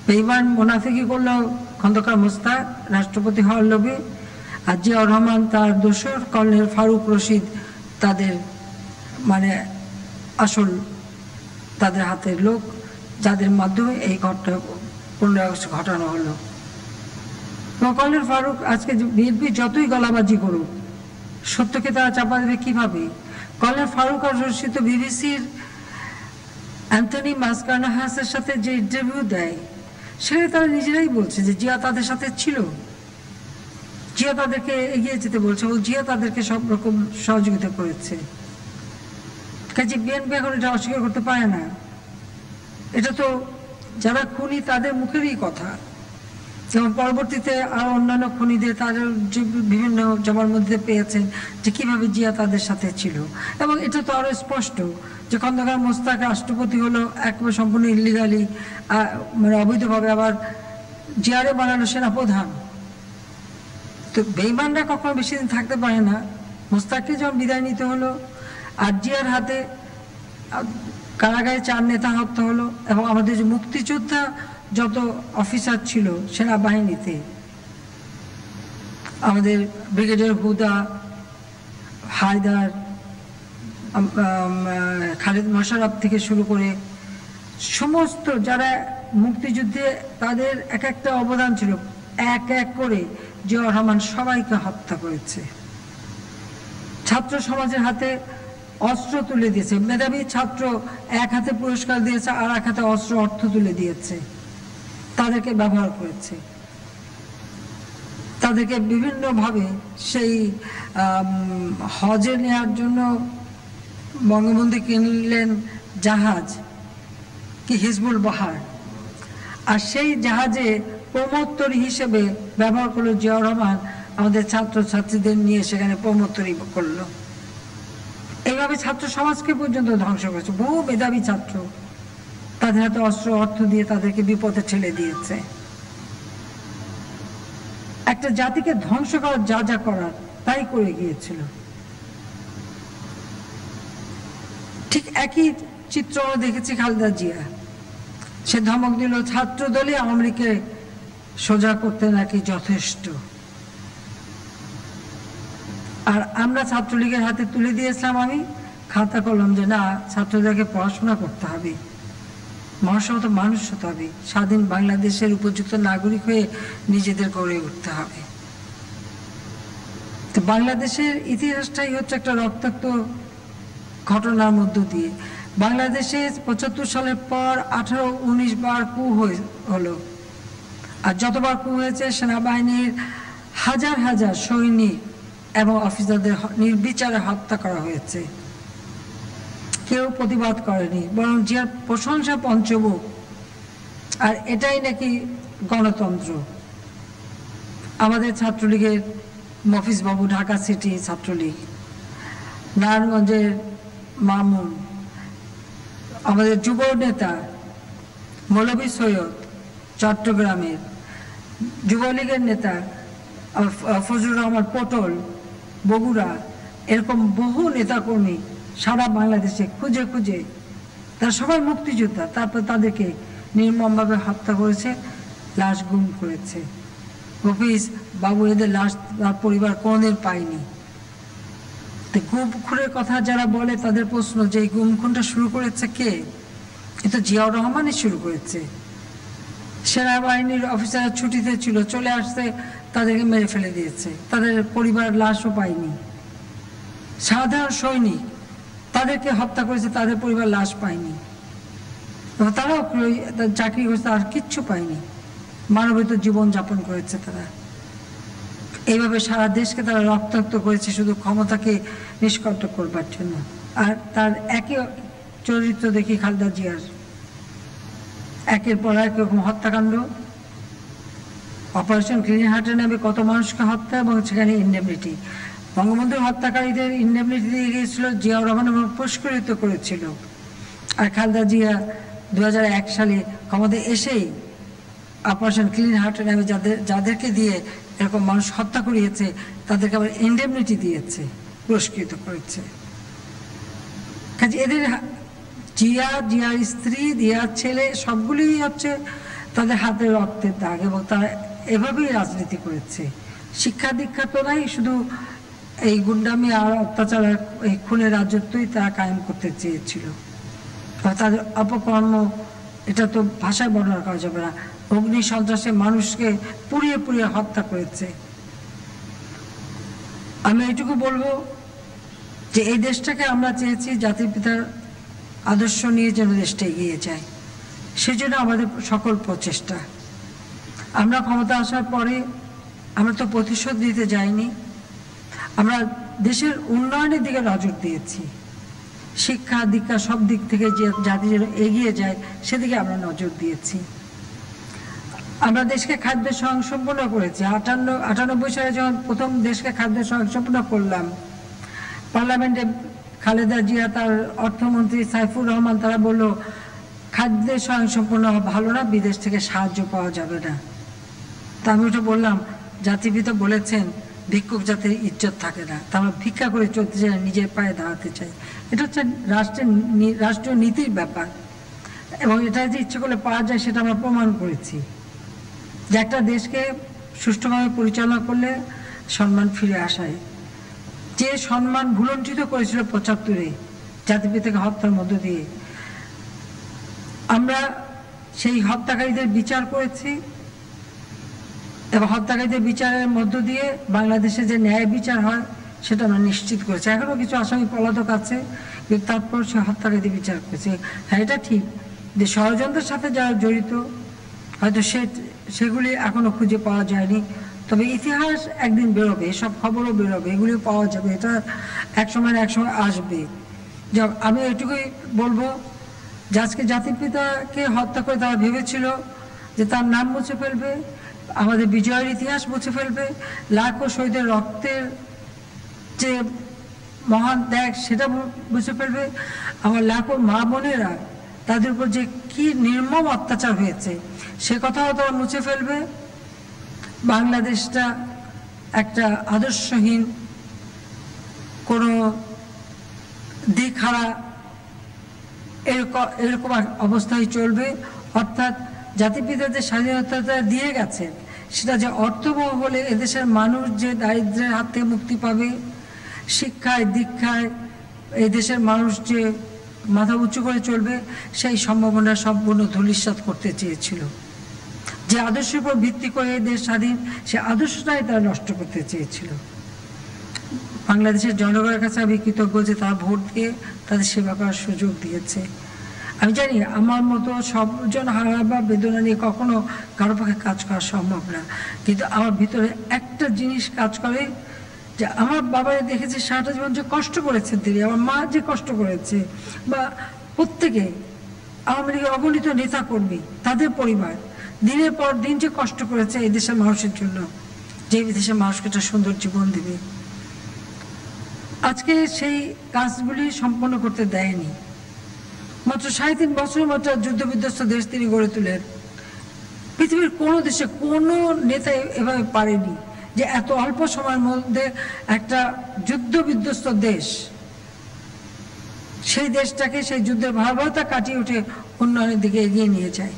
বেঈমান মুনাফিকি করলো খন্দকার মোস্তাক রাষ্ট্রপতি হওয়ার লোভে, আর জিয়াউর রহমান তার দোসর কর্নেল ফারুক রশিদ তাদের মানে আসল তাদের হাতের লোক, যাদের মাধ্যমে এই ঘটনা 15 আগস্ট ঘটানো হলো। কর্নেল ফারুক আজকে বিএনপি যতই গলাবাজি করুক, সত্যকে তারা চাপা দেবে কিভাবে? কর্নেল ফারুক আর রশিদ বিবিসির অ্যান্থনি মাসকারনাহাসের সাথে যে ইন্টারভিউ দেয়, সেখানে তারা নিজেরাই বলছে যে জিয়া তাদের সাথে ছিল, জিয়া তাদেরকে এগিয়ে যেতে বলছে, জিয়া তাদেরকে সব রকম সহযোগিতা করেছে। কাজে বিএনপি এখন এটা অস্বীকার করতে পারে না। এটা তো যারা খুনি তাদের মুখেরই কথা। যেমন পরবর্তীতে আরো অন্যান্য খুনিদের তারা যে বিভিন্ন জবানবন্দিতে পেয়েছেন যে কিভাবে জিয়া তাদের সাথে ছিল। এবং এটা তো আরো স্পষ্ট যে খন্দকার মোস্তাক রাষ্ট্রপতি হলো একেবারে সম্পূর্ণ ইলিগালি, মানে অবৈধভাবে, আবার জিয়ারে বানানো সেনাপ্রধান। তো বেঈমানরা কখনো বেশি দিন থাকতে পারে না। মোস্তাককে যখন বিদায় নিতে হলো, আর জিয়ার হাতে কারাগারে 4 নেতা হত্যা হলো, এবং আমাদের যে মুক্তিযোদ্ধা যত অফিসার ছিল সেনাবাহিনীতে, আমাদের ব্রিগেডিয়ার হুদা, হায়দার, খালিদ মোশাররফ থেকে শুরু করে সমস্ত যারা মুক্তিযুদ্ধে তাদের এক একটা অবদান ছিল, এক এক করে জিয়াউর রহমান সবাইকে হত্যা করেছে। ছাত্র সমাজের হাতে অস্ত্র তুলে দিয়েছে, মেধাবী ছাত্র এক হাতে পুরস্কার দিয়েছে, আর এক হাতে অস্ত্র অর্থ তুলে দিয়েছে, তাদেরকে ব্যবহার করেছে, তাদেরকে বিভিন্নভাবে সেই হজে নেওয়ার জন্য বঙ্গবন্ধু কিনলেন জাহাজ কি হিজবুল বাহার, আর সেই জাহাজে প্রমোত্তরী হিসেবে ব্যবহার করলো জিয়াউর রহমান, আমাদের ছাত্রছাত্রীদের নিয়ে সেখানে প্রমোত্তরী করলো। এইভাবে ছাত্র সমাজকে পর্যন্ত ধ্বংস করেছে। বহু মেধাবী ছাত্র তাদের হাতে অস্ত্র অর্থ দিয়ে তাদেরকে বিপদে ঠেলে দিয়েছে। একটা জাতিকে ধ্বংস করার যা যা করার তাই করে গিয়েছিল। ঠিক একই চিত্র আমরা দেখেছি খালেদা জিয়া। সে ধমক দিল ছাত্র দলে আওয়ামী লীগকে সোজা করতে নাকি যথেষ্ট। আর আমরা ছাত্রলীগের হাতে তুলে দিয়েছিলাম আমি খাতা কলম যে না, ছাত্রদেরকে পড়াশোনা করতে হবে, মহাসম্মত মানুষ হতে হবে, স্বাধীন বাংলাদেশের উপযুক্ত নাগরিক হয়ে নিজেদের গড়ে উঠতে হবে। তো বাংলাদেশের ইতিহাসটাই হচ্ছে একটা রক্তাক্ত ঘটনার মধ্য দিয়ে। বাংলাদেশে ৭৫ সালের পর ১৮-১৯ বার কু হলো, আর যতবার কু হয়েছে সেনাবাহিনীর হাজার হাজার সৈনিক এবং অফিসারদের নির্বিচারে হত্যা করা হয়েছে। কেউ প্রতিবাদ করেনি, বরং জিয়ার প্রশংসা পঞ্চমুখ। আর এটাই নাকি গণতন্ত্র। আমাদের ছাত্রলীগের মফিজ বাবু, ঢাকা সিটি ছাত্রলীগ, নারায়ণগঞ্জের মামুন, আমাদের যুব নেতা মৌলভী সৈয়দ, চট্টগ্রামের যুবলীগের নেতা ফজলুর রহমান পটল, বগুড়া, এরকম বহু নেতাকর্মী সারা বাংলাদেশে খুঁজে খুঁজে, তারা সবাই মুক্তিযোদ্ধা, তারপর তাদেরকে নির্মমভাবে হত্যা করেছে, লাশ গুম করেছে। মফিজ বাবু এদের লাশ তার পরিবার কোনোদিন পায়নি। গুম খুনের কথা যারা বলে তাদের প্রশ্ন যে এই গুম খুনটা শুরু করেছে কে? এটা জিয়াউর রহমানই শুরু করেছে। সেনাবাহিনীর অফিসাররা ছুটিতে ছিল, চলে আসতে তাদেরকে মেরে ফেলে দিয়েছে, তাদের পরিবার লাশও পায়নি। সাধারণ সৈনিক তাদেরকে হত্যা করেছে, তাদের পরিবার লাশ পায়নি। তারাও চাকরি করেছে, আর কিচ্ছু পায়নি, মানবিত জীবন যাপন করেছে তারা। এইভাবে সারা দেশকে তারা রক্তাক্ত করেছে শুধু ক্ষমতাকে নিষ্কণ্ঠ করবার জন্য। আর তার একই চরিত্র দেখি খালেদা জিয়ার, একের পর এক রকম হত্যাকাণ্ড। অপারেশন ক্লিন হার্টের নামে কত মানুষকে হত্যা, এবং সেখানে ইন্ডেমনিটি। বঙ্গবন্ধুর হত্যাকারীদের ইন্ডেমনিটি দিয়ে গিয়েছিল জিয়াউর রহমান এবং পুরস্কৃত করেছিল। আর খালেদা জিয়া 2001 সালে ক্ষমতায় এসেই অপারেশন ক্লিন হার্টের নামে যাদেরকে দিয়ে এরকম মানুষ হত্যা করিয়েছে তাদেরকে আবার ইন্ডেমনিটি দিয়েছে, পুরস্কৃত করেছে। কাজে এদের জিয়ার স্ত্রী, জিয়ার ছেলে সবগুলিই হচ্ছে তাদের হাতে রক্তের দাগ, এবং তারা এভাবেই রাজনীতি করেছে। শিক্ষা দীক্ষা তো নাই, শুধু এই গুন্ডামি আর অত্যাচার, এই খুনের রাজত্বই তারা কায়েম করতে চেয়েছিল। তাদের অপকর্ম এটা তো ভাষায় বর্ণনা করা যাবে না। অগ্নি সন্ত্রাসে মানুষকে পুড়িয়ে পুড়িয়ে হত্যা করেছে। আমি এইটুকু বলবো যে এই দেশটাকে আমরা চেয়েছি জাতির পিতার আদর্শ নিয়ে যেন দেশটা এগিয়ে যায়, সেজন্য আমাদের সকল প্রচেষ্টা। আমরা ক্ষমতা আসার পরে আমরা তো প্রতিশোধ দিতে যাইনি, আমরা দেশের উন্নয়নের দিকে নজর দিয়েছি। শিক্ষা দীক্ষা সব দিক থেকে যে জাতি যেন এগিয়ে যায় সেদিকে আমরা নজর দিয়েছি। আমরা দেশকে খাদ্য স্বয়ংসম্পূর্ণ করেছি। 98 সালে যখন প্রথম দেশকে খাদ্য স্বয়ংসম্পূর্ণ করলাম, পার্লামেন্টে খালেদা জিয়া, তার অর্থমন্ত্রী সাইফুর রহমান, তারা বলল খাদ্য স্বয়ংসম্পূর্ণ ভালো না, বিদেশ থেকে সাহায্য পাওয়া যাবে না। তা আমি ওটা বললাম, জাতিপিতা বলেছেন ভিক্ষুক জাতির ইজ্জত থাকে না, তা আমরা ভিক্ষা করে চলতে চাই, নিজের পায়ে দাঁড়াতে চাই। এটা হচ্ছে রাষ্ট্রীয় নীতির ব্যাপার, এবং এটা যে ইচ্ছে করলে পাওয়া যায় সেটা আমরা প্রমাণ করেছি। যে একটা দেশকে সুষ্ঠুভাবে পরিচালনা করলে সম্মান ফিরে আসায়, যে সম্মান ভুলঞ্চিত করেছিল 75-এ জাতিপিতাকে হত্যার মধ্য দিয়ে, আমরা সেই হত্যাকারীদের বিচার করেছি, এবং হত্যাকারীদের বিচারের মধ্য দিয়ে বাংলাদেশে যে ন্যায় বিচার হয় সেটা আমরা নিশ্চিত করেছি। এখনও কিছু আসামি পলাতক আছে, কিন্তু তারপর সে হত্যাকারীদের বিচার করেছে। হ্যাঁ, এটা ঠিক যে ষড়যন্ত্রের সাথে যারা জড়িত হয়তো সেগুলি এখনো খুঁজে পাওয়া যায়নি, তবে ইতিহাস একদিন বেরোবে, এসব খবরও বেরোবে, এগুলি পাওয়া যাবে। এটা এক সময় আসবে আমি এটুকুই বলবো যে আজকে জাতির পিতাকে হত্যা করে তারা ভেবেছিল যে তার নাম মুছে ফেলবে, আমাদের বিজয়ের ইতিহাস মুছে ফেলবে, লাখো শহীদের রক্তের যে মহান ত্যাগ সেটা মুছে ফেলবে, আমার লাখো মা বোনেরা তাদের উপর যে কি নির্মম অত্যাচার হয়েছে সে কথাও তারা মুছে ফেলবে। বাংলাদেশটা একটা আদর্শহীন কোনো দিকহারা এরকম অবস্থায় চলবে। অর্থাৎ জাতিপিতা যে স্বাধীনতাটা দিয়ে গেছেন সেটা যে অর্থবহ হলে এদেশের মানুষ যে দারিদ্র্যের হাত থেকে মুক্তি পাবে, শিক্ষায় দীক্ষায় এই দেশের মানুষ যে মাথা উঁচু করে চলবে, সেই সম্ভাবনা সম্পূর্ণ ধূলিসাৎ করতে চেয়েছিল। যে আদর্শের উপর ভিত্তি করে দেশ স্বাধীন, সে আদর্শটাই তারা নষ্ট করতে চেয়েছিল। বাংলাদেশের জনগণের কাছে আমি কৃতজ্ঞ যে তারা ভোট দিয়ে তাদের সেবা করার সুযোগ দিয়েছে। আমি জানি আমার মতো সবজন হারা বা বেদনা নিয়ে কখনো কারো পক্ষে কাজ করা সম্ভব না, কিন্তু আমার ভিতরে একটা জিনিস কাজ করে যে আমার বাবারে দেখেছে সারাটা জীবন যে কষ্ট করেছেন তিনি, আমার মা যে কষ্ট করেছে, বা প্রত্যেকে আওয়ামী লীগের অগণিত নেতা কর্মী তাদের পরিবার দিনের পর দিন যে কষ্ট করেছে এই দেশের মানুষের জন্য, যে দেশের মানুষকে একটা সুন্দর জীবন দেবে। আজকে সেই কাজগুলি সম্পন্ন করতে দেয়নি। মাত্র ৩.৫ বছরের মতো যুদ্ধবিধ্বস্ত দেশ তিনি গড়ে তোলেন। পৃথিবীর কোনো দেশে কোনো নেতা এভাবে পারেনি যে এত অল্প সময়ের মধ্যে একটা যুদ্ধবিধ্বস্ত দেশ, সেই দেশটাকে সেই যুদ্ধের ভয়াবহতা কাটিয়ে উঠে উন্নয়নের দিকে এগিয়ে নিয়ে যায়।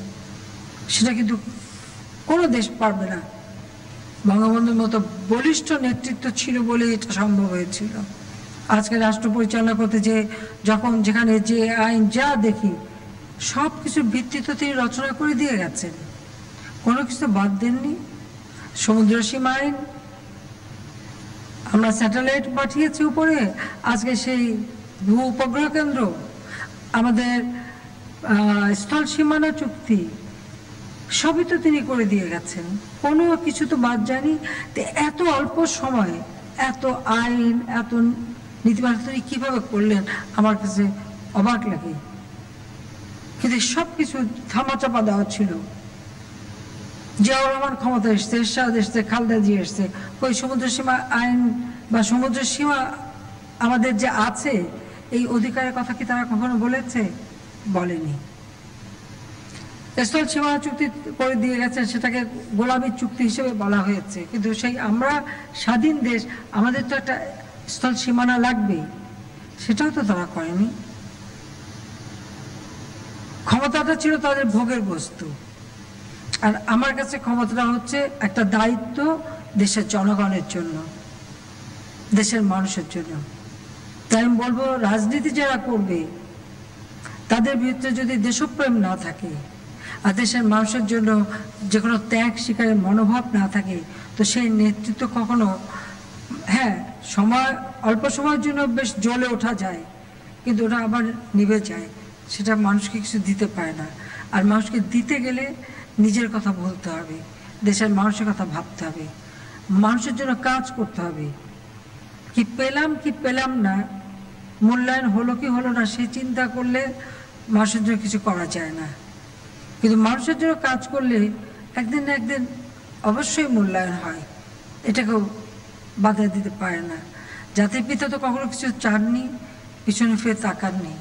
সেটা কিন্তু কোনো দেশ পারবে না। বঙ্গবন্ধুর মতো বলিষ্ঠ নেতৃত্ব ছিল বলে এটা সম্ভব হয়েছিল। আজকে রাষ্ট্র পরিচালনা করতে যে যখন যেখানে যে আইন যা দেখি সব কিছুর ভিত্তি তো তিনি রচনা করে দিয়ে গেছেন, কোনো কিছু বাদ দেননি। সমুদ্র সীমা আইন, আমরা স্যাটেলাইট পাঠিয়েছি উপরে, আজকে সেই ভূ উপগ্রহ কেন্দ্র, আমাদের স্থল সীমানা চুক্তি, সবই তো তিনি করে দিয়ে গেছেন, কোনো কিছু তো বাদ যায়নি। এত অল্প সময়ে এত আইন, এত নীতিমালা তিনি কীভাবে করলেন আমার কাছে অবাক লাগে। কিন্তু সব কিছু থামাচাপা দেওয়া ছিল। জিয়াউর রহমান ক্ষমতা এসছে, এরশাদ এসছে, খালেদা জিয়া এসছে, ওই সমুদ্র সীমা আইন বা সমুদ্র সীমা আমাদের যে আছে এই অধিকারের কথা কি তারা কখনো বলেছে? বলেনি। স্থল সীমানা চুক্তি করে দিয়ে গেছে, সেটাকে গোলামী চুক্তি হিসেবে বলা হয়েছে, কিন্তু সেই আমরা স্বাধীন দেশ, আমাদের তো একটা স্থল সীমানা লাগবে, সেটাও তো তারা করেনি। ক্ষমতাটা ছিল তাদের ভোগের বস্তু, আর আমার কাছে ক্ষমতাটা হচ্ছে একটা দায়িত্ব দেশের জনগণের জন্য, দেশের মানুষের জন্য। তাই আমি বলবো রাজনীতি যারা করবে তাদের ভিতরে যদি দেশপ্রেম না থাকে আর দেশের মানুষের জন্য যে কোনো ত্যাগ স্বীকারের মনোভাব না থাকে, তো সেই নেতৃত্ব কখনো, হ্যাঁ সময় অল্প সময়ের জন্য বেশ জ্বলে ওঠা যায়, কিন্তু ওটা আবার নিভে যায়, সেটা মানুষকে কিছু দিতে পারে না। আর মানুষকে দিতে গেলে নিজের কথা বলতে হবে, দেশের মানুষের কথা ভাবতে হবে, মানুষের জন্য কাজ করতে হবে। কি পেলাম কি পেলাম না, মূল্যায়ন হলো কি হলো না সে চিন্তা করলে মানুষের জন্য কিছু করা যায় না। কিন্তু মানুষের জন্য কাজ করলে একদিন না একদিন অবশ্যই মূল্যায়ন হয়, এটাকেও বাধা দিতে পারে না। জাতির পিতা তো কখনো কিছু চাননি, পিছনে ফিরে তাকাননি,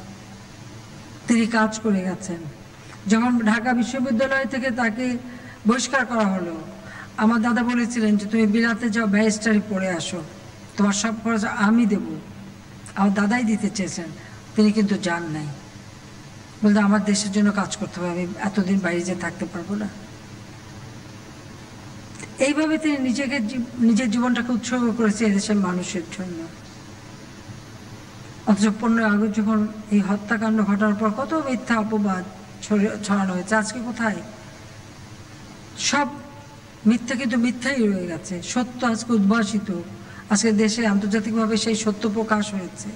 তিনি কাজ করে গেছেন। যখন ঢাকা বিশ্ববিদ্যালয় থেকে তাকে বহিষ্কার করা হলো, আমার দাদা বলেছিলেন যে তুমি বিলাতে যাও, ব্যারিস্টারি পড়ে আসো, তোমার সব খরচ আমি দেব। আমার দাদাই দিতে চেয়েছেন, তিনি কিন্তু যান নাই, বলতে আমার দেশের জন্য কাজ করতে হবে, আমি এতদিন বাইরে যেয়ে থাকতে পারবো না। এইভাবে তিনি নিজের জীবনটাকে উৎসর্গ করেছে এদেশের মানুষের জন্য। অথচ 15 আগস্ট যখন এই হত্যাকাণ্ড ঘটার পর কত মিথ্যা অপবাদ ছড়ানো হয়েছে, আজকে কোথায়? সব মিথ্যা কিন্তু মিথ্যাই রয়ে গেছে, সত্য আজকে উদ্ভাসিত, আজকে দেশে আন্তর্জাতিকভাবে সেই সত্য প্রকাশ হয়েছে।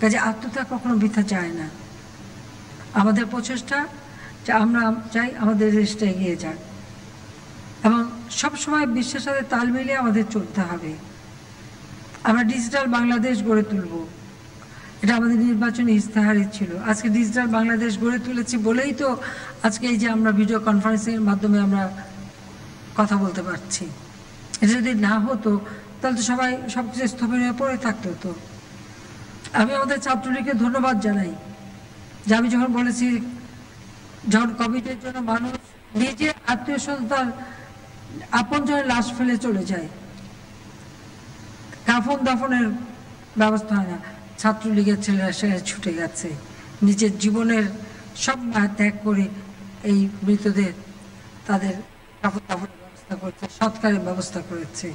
কাজে আত্মত্যাগ কখনো মিথ্যা যায় না। আমাদের প্রচেষ্টা যে আমরা চাই আমাদের দেশটা এগিয়ে যাক, এবং সবসময় বিশ্বের সাথে তাল মিলিয়ে আমাদের চলতে হবে। আমরা ডিজিটাল বাংলাদেশ গড়ে তুলব, এটা আমাদের নির্বাচনী ইস্তেহারই ছিল। আজকে ডিজিটাল বাংলাদেশ গড়ে তুলেছি বলেই তো আজকে এই যে আমরা ভিডিও কনফারেন্সের মাধ্যমে আমরা কথা বলতে পারছি। এটা যদি না হতো তাহলে তো সবাই সব কিছু স্থবির হয়ে পড়ে থাকতে হতো। আমি আমাদের ছাত্রলীগকে ধন্যবাদ জানাই যে আমি যখন বলেছি, যখন কোভিডের জন্য মানুষ নিজে আত্মীয় স্বজনদের আপনজনের লাশ ফেলে চলে যায়, কাফন দাফনের ব্যবস্থা হয় না, ছাত্রলীগের ছেলেরা সেখানে ছুটে গেছে, নিজের জীবনের সব মায়া ত্যাগ করে এই মৃতদের তাদের কাফন দাফনের ব্যবস্থা করেছে, সৎকারের ব্যবস্থা করেছে।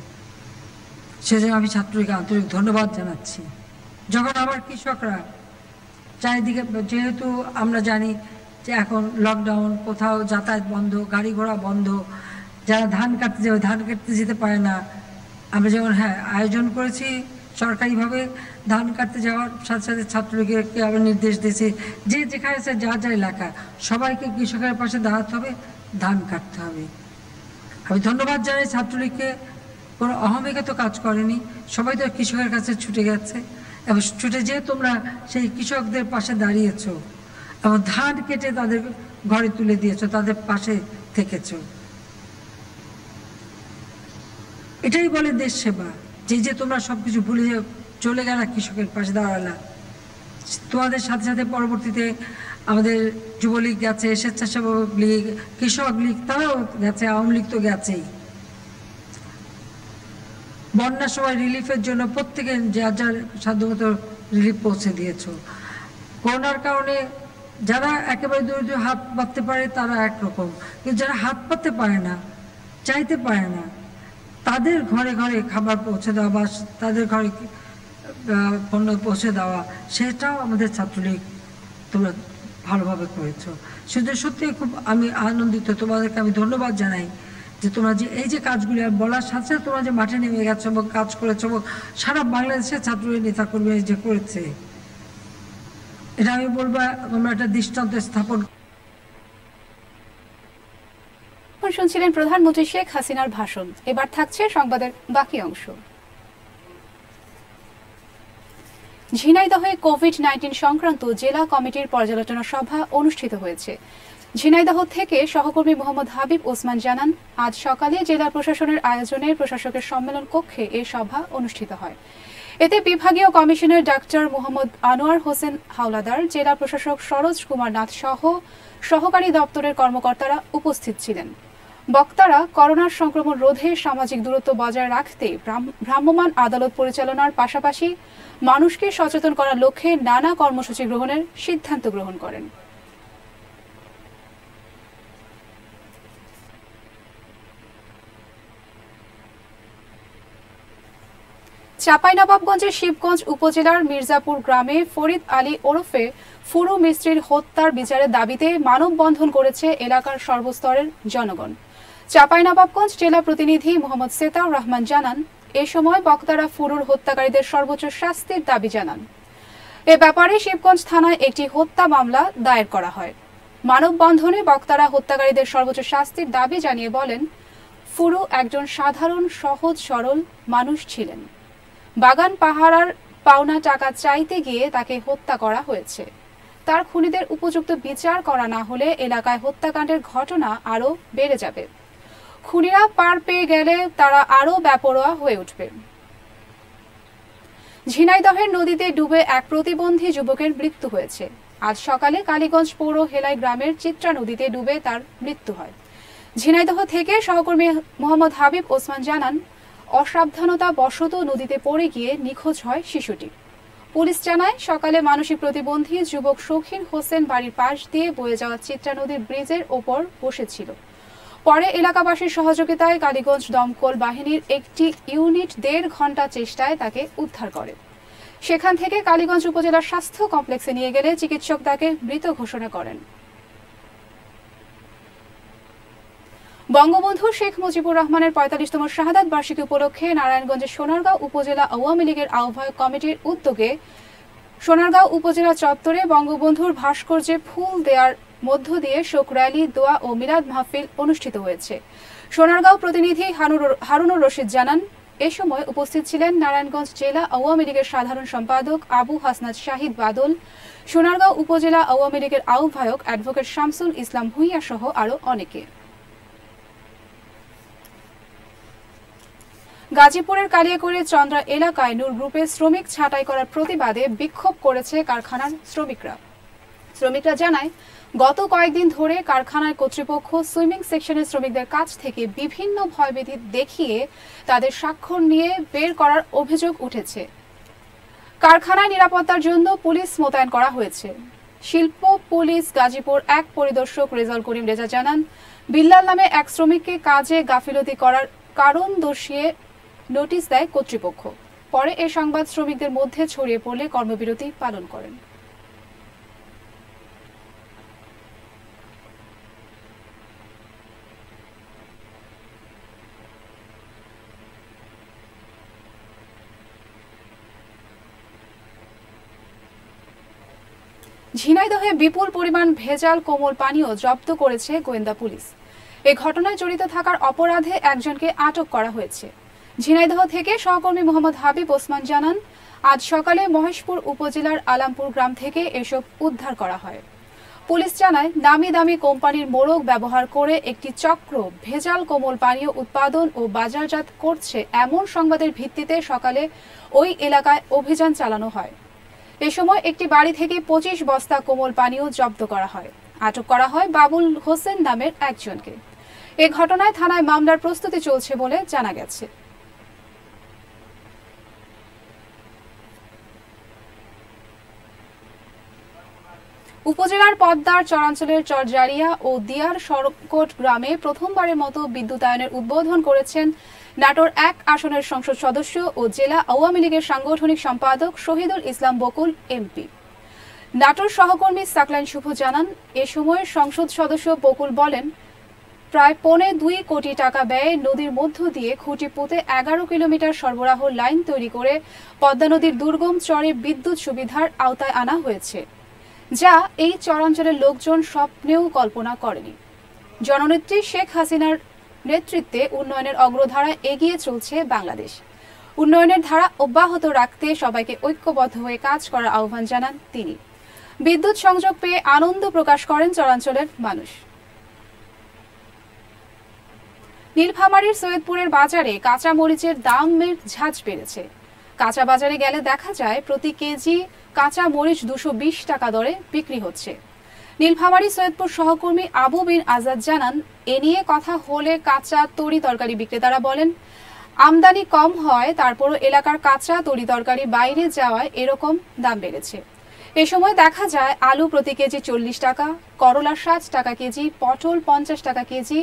সেজন্য আমি ছাত্রলীগকে আন্তরিক ধন্যবাদ জানাচ্ছি। যখন আমার কৃষকরা চারিদিকে, যেহেতু আমরা জানি যে এখন লকডাউন, কোথাও যাতায়াত বন্ধ, গাড়ি ঘোড়া বন্ধ, যারা ধান কাটতে যাবে ধান কাটতে যেতে পারে না, আমরা যেমন আয়োজন করেছি সরকারিভাবে ধান কাটতে যাওয়ার সাথে সাথে ছাত্রলীগকে আবার নির্দেশ দিয়েছি যে যেখানে আছে যা যা এলাকা সবাইকে কৃষকের পাশে দাঁড়াতে হবে, ধান কাটতে হবে। আমি ধন্যবাদ জানাই ছাত্রলীগকে, কোনো অহমিকা তো কাজ করেনি, সবাই তো কৃষকের কাছে ছুটে গেছে এবং ছুটে যেয়ে তোমরা সেই কৃষকদের পাশে দাঁড়িয়েছ এবং ধান কেটে তাদের ঘরে তুলে দিয়েছ, তাদের পাশে থেকেছ। এটাই বলে দেশ সেবা, যে তোমরা সবকিছু ভুলে চলে গেলা, কৃষকের পাশে দাঁড়ালা। তোমাদের সাথে সাথে পরবর্তীতে আমাদের যুবলীগ গেছে, স্বেচ্ছাসেবক লীগ, কৃষক লীগ, তারাও গেছে, আওয়ামী লীগ তো গেছেই। বন্যার সময় রিলিফের জন্য প্রত্যেকে যার যার সাধ্যমতো রিলিফ পৌঁছে দিয়েছ। করোনার কারণে যারা একেবারে দরিদ্র হাত পাততে পারে তারা একরকম, কিন্তু যারা হাত পাততে পারে না, চাইতে পারে না, তাদের ঘরে ঘরে খাবার পৌঁছে দেওয়া বা তাদের ঘরে পণ্য পৌঁছে দেওয়া, সেটাও আমাদের ছাত্রলীগ তোমরা ভালোভাবে করেছ। সেটা সত্যি খুব আমি আনন্দিত, তোমাদেরকে আমি ধন্যবাদ জানাই যে তোমরা যে এই যে কাজগুলি আর বলার সাথে সাথে তোমরা যে মাঠে নেমে গেছো এবং কাজ করেছো এবং সারা বাংলাদেশের ছাত্রলীগ নেতাকর্মী যে করেছে, এটা আমি বলবো আমরা একটা দৃষ্টান্ত স্থাপন। শুনছিলেন প্রধানমন্ত্রী শেখ হাসিনার ভাষণ। এবার থাকছে সংবাদের বাকি অংশ। ঝিনাইদহে কোভিড-19 সংক্রান্ত জেলা কমিটির পর্যালোচনা সভা অনুষ্ঠিত হয়েছে। ঝিনাইদহ থেকে সহকর্মী মোহাম্মদ হাবিব ওসমান জানান, আজ সকালে জেলা প্রশাসনের আয়োজনে প্রশাসকের সম্মেলন কক্ষে এই সভা অনুষ্ঠিত হয়। এতে বিভাগীয় কমিশনার ডাক্তার মোহাম্মদ আনোয়ার হোসেন হাওলাদার, জেলা প্রশাসক সরোজ কুমার নাথ সহ সহকারী দপ্তরের কর্মকর্তারা উপস্থিত ছিলেন। বক্তারা করোনার সংক্রমণ রোধে সামাজিক দূরত্ব বজায় রাখতে ভ্রাম্যমাণ আদালত পরিচালনার পাশাপাশি মানুষকে সচেতন করার লক্ষ্যে নানা কর্মসূচি গ্রহণের সিদ্ধান্ত গ্রহণ করেন। চাঁপাইনবাবগঞ্জের শিবগঞ্জ উপজেলার মির্জাপুর গ্রামে ফরিদ আলী ওরফে ফুরু মিস্ত্রির হত্যার বিচারের দাবিতে মানববন্ধন করেছে এলাকার সর্বস্তরের জনগণ। চাঁপাইনবাবগঞ্জ জেলা প্রতিনিধি মোহাম্মদ সেতাউর রহমান জানান, এ সময় বক্তারা ফুরুর হত্যাকারীদের সর্বোচ্চ শাস্তির দাবি জানান। এ ব্যাপারে শিবগঞ্জ থানায় একটি হত্যা মামলা দায়ের করা হয়। মানববন্ধনে বক্তারা হত্যাকারীদের সর্বোচ্চ শাস্তির দাবি জানিয়ে বলেন, ফুরু একজন সাধারণ সহজ সরল মানুষ ছিলেন। বাগান পাহারার পাওনা টাকা চাইতে গিয়ে তাকে হত্যা করা হয়েছে। তার খুনিদের উপযুক্ত বিচার করা না হলে এলাকায় হত্যাকাণ্ডের ঘটনা আরও বেড়ে যাবে। খুনিরা পার পেয়ে গেলে তারা আরও বেপরোয়া হয়ে উঠবে। ঝিনাইদহের নদীতে ডুবে এক প্রতিবন্ধী যুবকের মৃত্যু হয়েছে। আজ সকালে কালীগঞ্জ পৌর হেলাই গ্রামের চিত্রা নদীতে ডুবে তার মৃত্যু হয়। ঝিনাইদহ থেকে সহকর্মী মোহাম্মদ হাবিব ওসমান জানান, অসাবধানতা বশত নদীতে পড়ে গিয়ে নিখোঁজ হয় শিশুটি। পুলিশ জানায়, সকালে মানসিক প্রতিবন্ধী যুবক শৌখিন হোসেন বাড়ির পাশ দিয়ে বয়ে যাওয়া চিত্রা নদীর ব্রিজের ওপর বসেছিল। পরে এলাকাবাসীর সহযোগিতায় কালীগঞ্জ দমকল বাহিনীর একটি ইউনিট 1.5 ঘন্টা চেষ্টায় তাকে উদ্ধার করে। সেখান থেকে কালীগঞ্জ উপজেলা স্বাস্থ্য কমপ্লেক্সে নিয়ে গেলে চিকিৎসক তাকে মৃত ঘোষণা করেন। বঙ্গবন্ধু শেখ মুজিবুর রহমানের 45তম শাহাদাত বার্ষিকী উপলক্ষে নারায়ণগঞ্জের সোনারগাঁও উপজেলা আওয়ামী লীগের আহ্বায়ক কমিটির উদ্যোগে সোনারগাঁও উপজেলা চত্বরে বঙ্গবন্ধুর ভাস্কর্যে ফুল দেওয়ার মধ্য দিয়ে শোক র্যালি, দোয়া ও মিলাদ মাহফিল অনুষ্ঠিত হয়েছে। সোনারগাঁও প্রতিনিধি হারুনুর রশিদ জানান, এ সময় উপস্থিত ছিলেন নারায়ণগঞ্জ জেলা আওয়ামী লীগের সাধারণ সম্পাদক আবু হাসনাত শাহিদ বাদল, সোনারগাঁও উপজেলা আওয়ামী লীগের আহ্বায়ক অ্যাডভোকেট শামসুল ইসলাম ভূঁইয়া সহ আরো অনেকে। গাজীপুরের কালিয়াকৈর চন্দ্রা এলাকায় নূর গ্রুপের শ্রমিক ছাঁটাই করার প্রতিবাদে বিক্ষোভ করেছে কারখানার শ্রমিকরা জানায়, গত কয়েকদিন ধরে কারখানার কর্তৃপক্ষ সুইমিং সেকশনের শ্রমিকদের কাছ থেকে বিভিন্ন ভয়ভীতি দেখিয়ে তাদের স্বাক্ষর নিয়ে বের করার অভিযোগ উঠেছে। কারখানায় নিরাপত্তার জন্য পুলিশ মোতায়েন করা হয়েছে। শিল্প পুলিশ গাজীপুর 1 পরিদর্শক রেজাউল করিম রেজা জানান, বিল্লাল নামে এক শ্রমিককে কাজে গাফিলতি করার কারণ দর্শিয়ে নোটিশ দেয় কর্তৃপক্ষ। পরে এই সংবাদ শ্রমিকদের মধ্যে ছড়িয়ে পড়লে কর্মবিরতি পালন করেন। ঝিনাইদহে বিপুল পরিমাণ ভেজাল কোমল পানীয় জব্দ করেছে গোয়েন্দা পুলিশ। এই ঘটনায় জড়িত থাকার অপরাধে একজনকে আটক করা হয়েছে। ঝিনাইদহ থেকে সহকর্মী মোহাম্মদ হাবিব ওসমান জানান, আজ সকালে মহেশপুর উপজেলার আলামপুর গ্রাম থেকে এসব উদ্ধার করা হয়। পুলিশ জানায়, নামি দামি কোম্পানির মোড়ক ব্যবহার করে একটি চক্র ভেজাল কোমল পানীয় উৎপাদন ও বাজারজাত করছে এমন সংবাদের ভিত্তিতে সকালে ওই এলাকায় অভিযান চালানো হয়। এ সময় একটি বাড়ি থেকে 25 বস্তা কোমল পানীয় জব্দ করা হয়। আটক করা হয় বাবুল হোসেন নামের একজনকে। এ ঘটনায় থানায় মামলার প্রস্তুতি চলছে বলে জানা গেছে। উপজেলার পদ্মার চরাঞ্চলের চরজারিয়া ও দিয়ার সরকট গ্রামে প্রথমবারের মতো বিদ্যুতায়নের উদ্বোধন করেছেন নাটোর 1 আসনের সংসদ সদস্য ও জেলা আওয়ামী লীগের সাংগঠনিক সম্পাদক শহীদুল ইসলাম বকুল এমপি। নাটোর সহকর্মী সাকলাইন শুভ জানান, এ সময় সংসদ সদস্য বকুল বলেন, প্রায় 2.25 কোটি টাকা ব্যয়ে নদীর মধ্য দিয়ে খুঁটি পুঁতে 11 কিলোমিটার সরবরাহ লাইন তৈরি করে পদ্মা নদীর দুর্গম চরে বিদ্যুৎ সুবিধার আওতায় আনা হয়েছে, যা এই চরাঞ্চলের লোকজন স্বপ্নেও কল্পনা করেনি। জননেত্রী শেখ হাসিনার নেতৃত্বে উন্নয়নের অগ্রধারায় এগিয়ে চলছে বাংলাদেশ। উন্নয়নের ধারা অব্যাহত রাখতে সবাইকে ঐক্যবদ্ধ হয়ে কাজ করার আহ্বান জানান তিনি। বিদ্যুৎ সংযোগ পেয়ে আনন্দ প্রকাশ করেন চরাঞ্চলের মানুষ। নীলফামারীর সৈয়দপুরের বাজারে কাঁচা মরিচের দামের ঝাঁজ বেড়েছে। কাঁচা বাজারে গেলে দেখা যায় প্রতি কেজি কাঁচা মরিচ 220 টাকা দরে বিক্রি হচ্ছে। নীলফামারী সৈয়দপুর সহকর্মী আবু বিন আজাদ জানান, এ নিয়ে কথা হলে কাঁচা তরি তরকারি বিক্রেতারা বলেন, আমদানি কম হয়, তারপরও এলাকার কাঁচা তরি তরকারি বাইরে যাওয়ায় এরকম দাম বেড়েছে। এ সময় দেখা যায় আলু প্রতি কেজি 40 টাকা, করলা 60 টাকা কেজি, পটল 50 টাকা কেজি,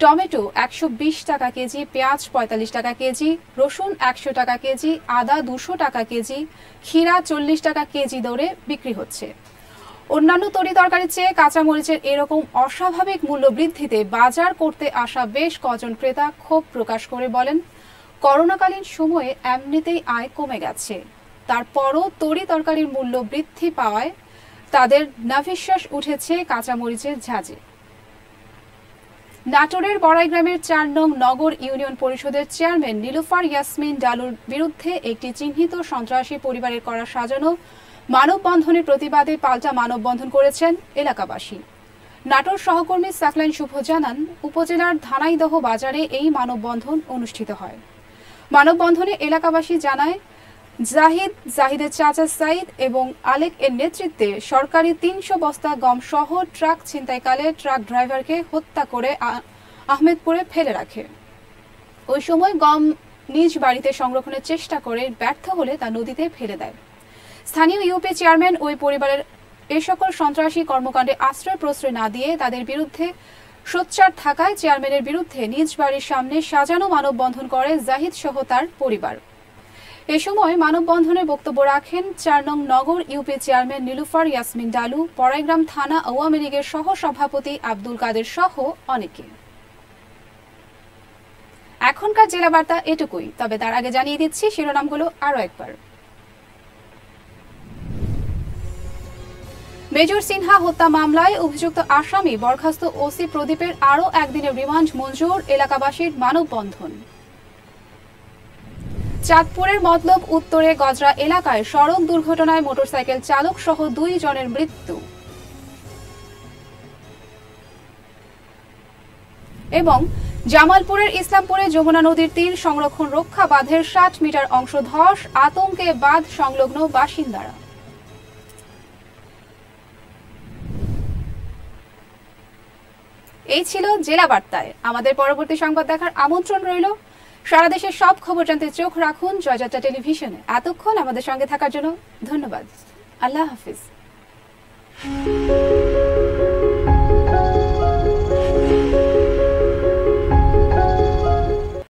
টমেটো 120 টাকা কেজি, পেঁয়াজ 45 টাকা কেজি, রসুন 100 টাকা কেজি, আদা 200 টাকা কেজি, ক্ষীরা 40 টাকা কেজি দরে বিক্রি হচ্ছে। অন্যান্য তরি তরকারির চেয়ে কাঁচামরিচের এরকম অস্বাভাবিক মূল্য বৃদ্ধিতে বাজার করতে আসা বেশ কজন ক্রেতা ক্ষোভ প্রকাশ করে বলেন, করোনাকালীন সময়ে এমনিতেই আয় কমে গেছে, তারপরও তরি তরকারির মূল্য বৃদ্ধি পাওয়ায় তাদের নাভিশ্বাস উঠেছে কাঁচামরিচের ঝাঁজে। নাটোরের বড়াইগ্রামের 4 নং নগর ইউনিয়ন পরিষদের চেয়ারম্যান নীলুফার ইয়াসমিন ডালুর বিরুদ্ধে একটি চিহ্নিত সন্ত্রাসী পরিবারের করা সাজানো মানববন্ধনের প্রতিবাদে পাল্টা মানববন্ধন করেছেন এলাকাবাসী। নাটোর সহকর্মী সাকলাইন শুভ জানান, উপজেলার ধানাইদহ বাজারে এই মানববন্ধন অনুষ্ঠিত হয়। মানববন্ধনে এলাকাবাসী জানায়, জাহিদের চাচা সাইদ এবং আলেক এর নেতৃত্বে সরকারি 300 বস্তা গম সহ ট্রাক ছিনতাইকালে ট্রাক ড্রাইভারকে হত্যা করে আহমেদপুরে ফেলে রাখে। ওই সময় গম নিজ বাড়িতে সংরক্ষণের চেষ্টা করে ব্যর্থ হলে তা নদীতে ফেলে দেয়। স্থানীয় ইউপি চেয়ারম্যান ওই পরিবারের এ সকল সন্ত্রাসী কর্মকাণ্ডে আশ্রয় প্রশ্রয় না দিয়ে তাদের বিরুদ্ধে সোচ্চার থাকায় চেয়ারম্যানের বিরুদ্ধে নিজ বাড়ির সামনে সাজানো মানববন্ধন করে জাহিদ সহ তার পরিবার। এ সময় মানববন্ধনে বক্তব্য রাখেন 4 নং নগর ইউপি চেয়ারম্যান নীলুফার ইয়াসমিন ডালু, বড়াইগ্রাম থানা আওয়ামী লীগের সহ সভাপতি আব্দুল কাদের সহ অনেকে। এখনকার জেলা বার্তা এটুকুই, তবে তার আগে জানিয়ে দিচ্ছি শিরোনামগুলো আরো একবার। মেজর সিনহা হত্যা মামলায় অভিযুক্ত আসামি বরখাস্ত ওসি প্রদীপের আরও একদিনের রিমান্ড মঞ্জুর, এলাকাবাসীর মানববন্ধন। চাঁদপুরের মতলব উত্তরে গজরা এলাকায় সড়ক দুর্ঘটনায় মোটরসাইকেল চালক সহ 2 জনের মৃত্যু। এবং জামালপুরের ইসলামপুরে যমুনা নদীর তীর সংরক্ষণ রক্ষা বাঁধের 60 মিটার অংশ ধস, আতঙ্কে বাঁধ সংলগ্ন বাসিন্দারা। এই ছিল জেলা বার্তায়। আমাদের পরবর্তী সংবাদ দেখার আমন্ত্রণ রইল। সারা দেশের সব খবর জানতে চোখ রাখুন জয়যাত্রা টেলিভিশনে। এতক্ষণ আমাদের সঙ্গে থাকার জন্য ধন্যবাদ। আল্লাহ হাফিজ।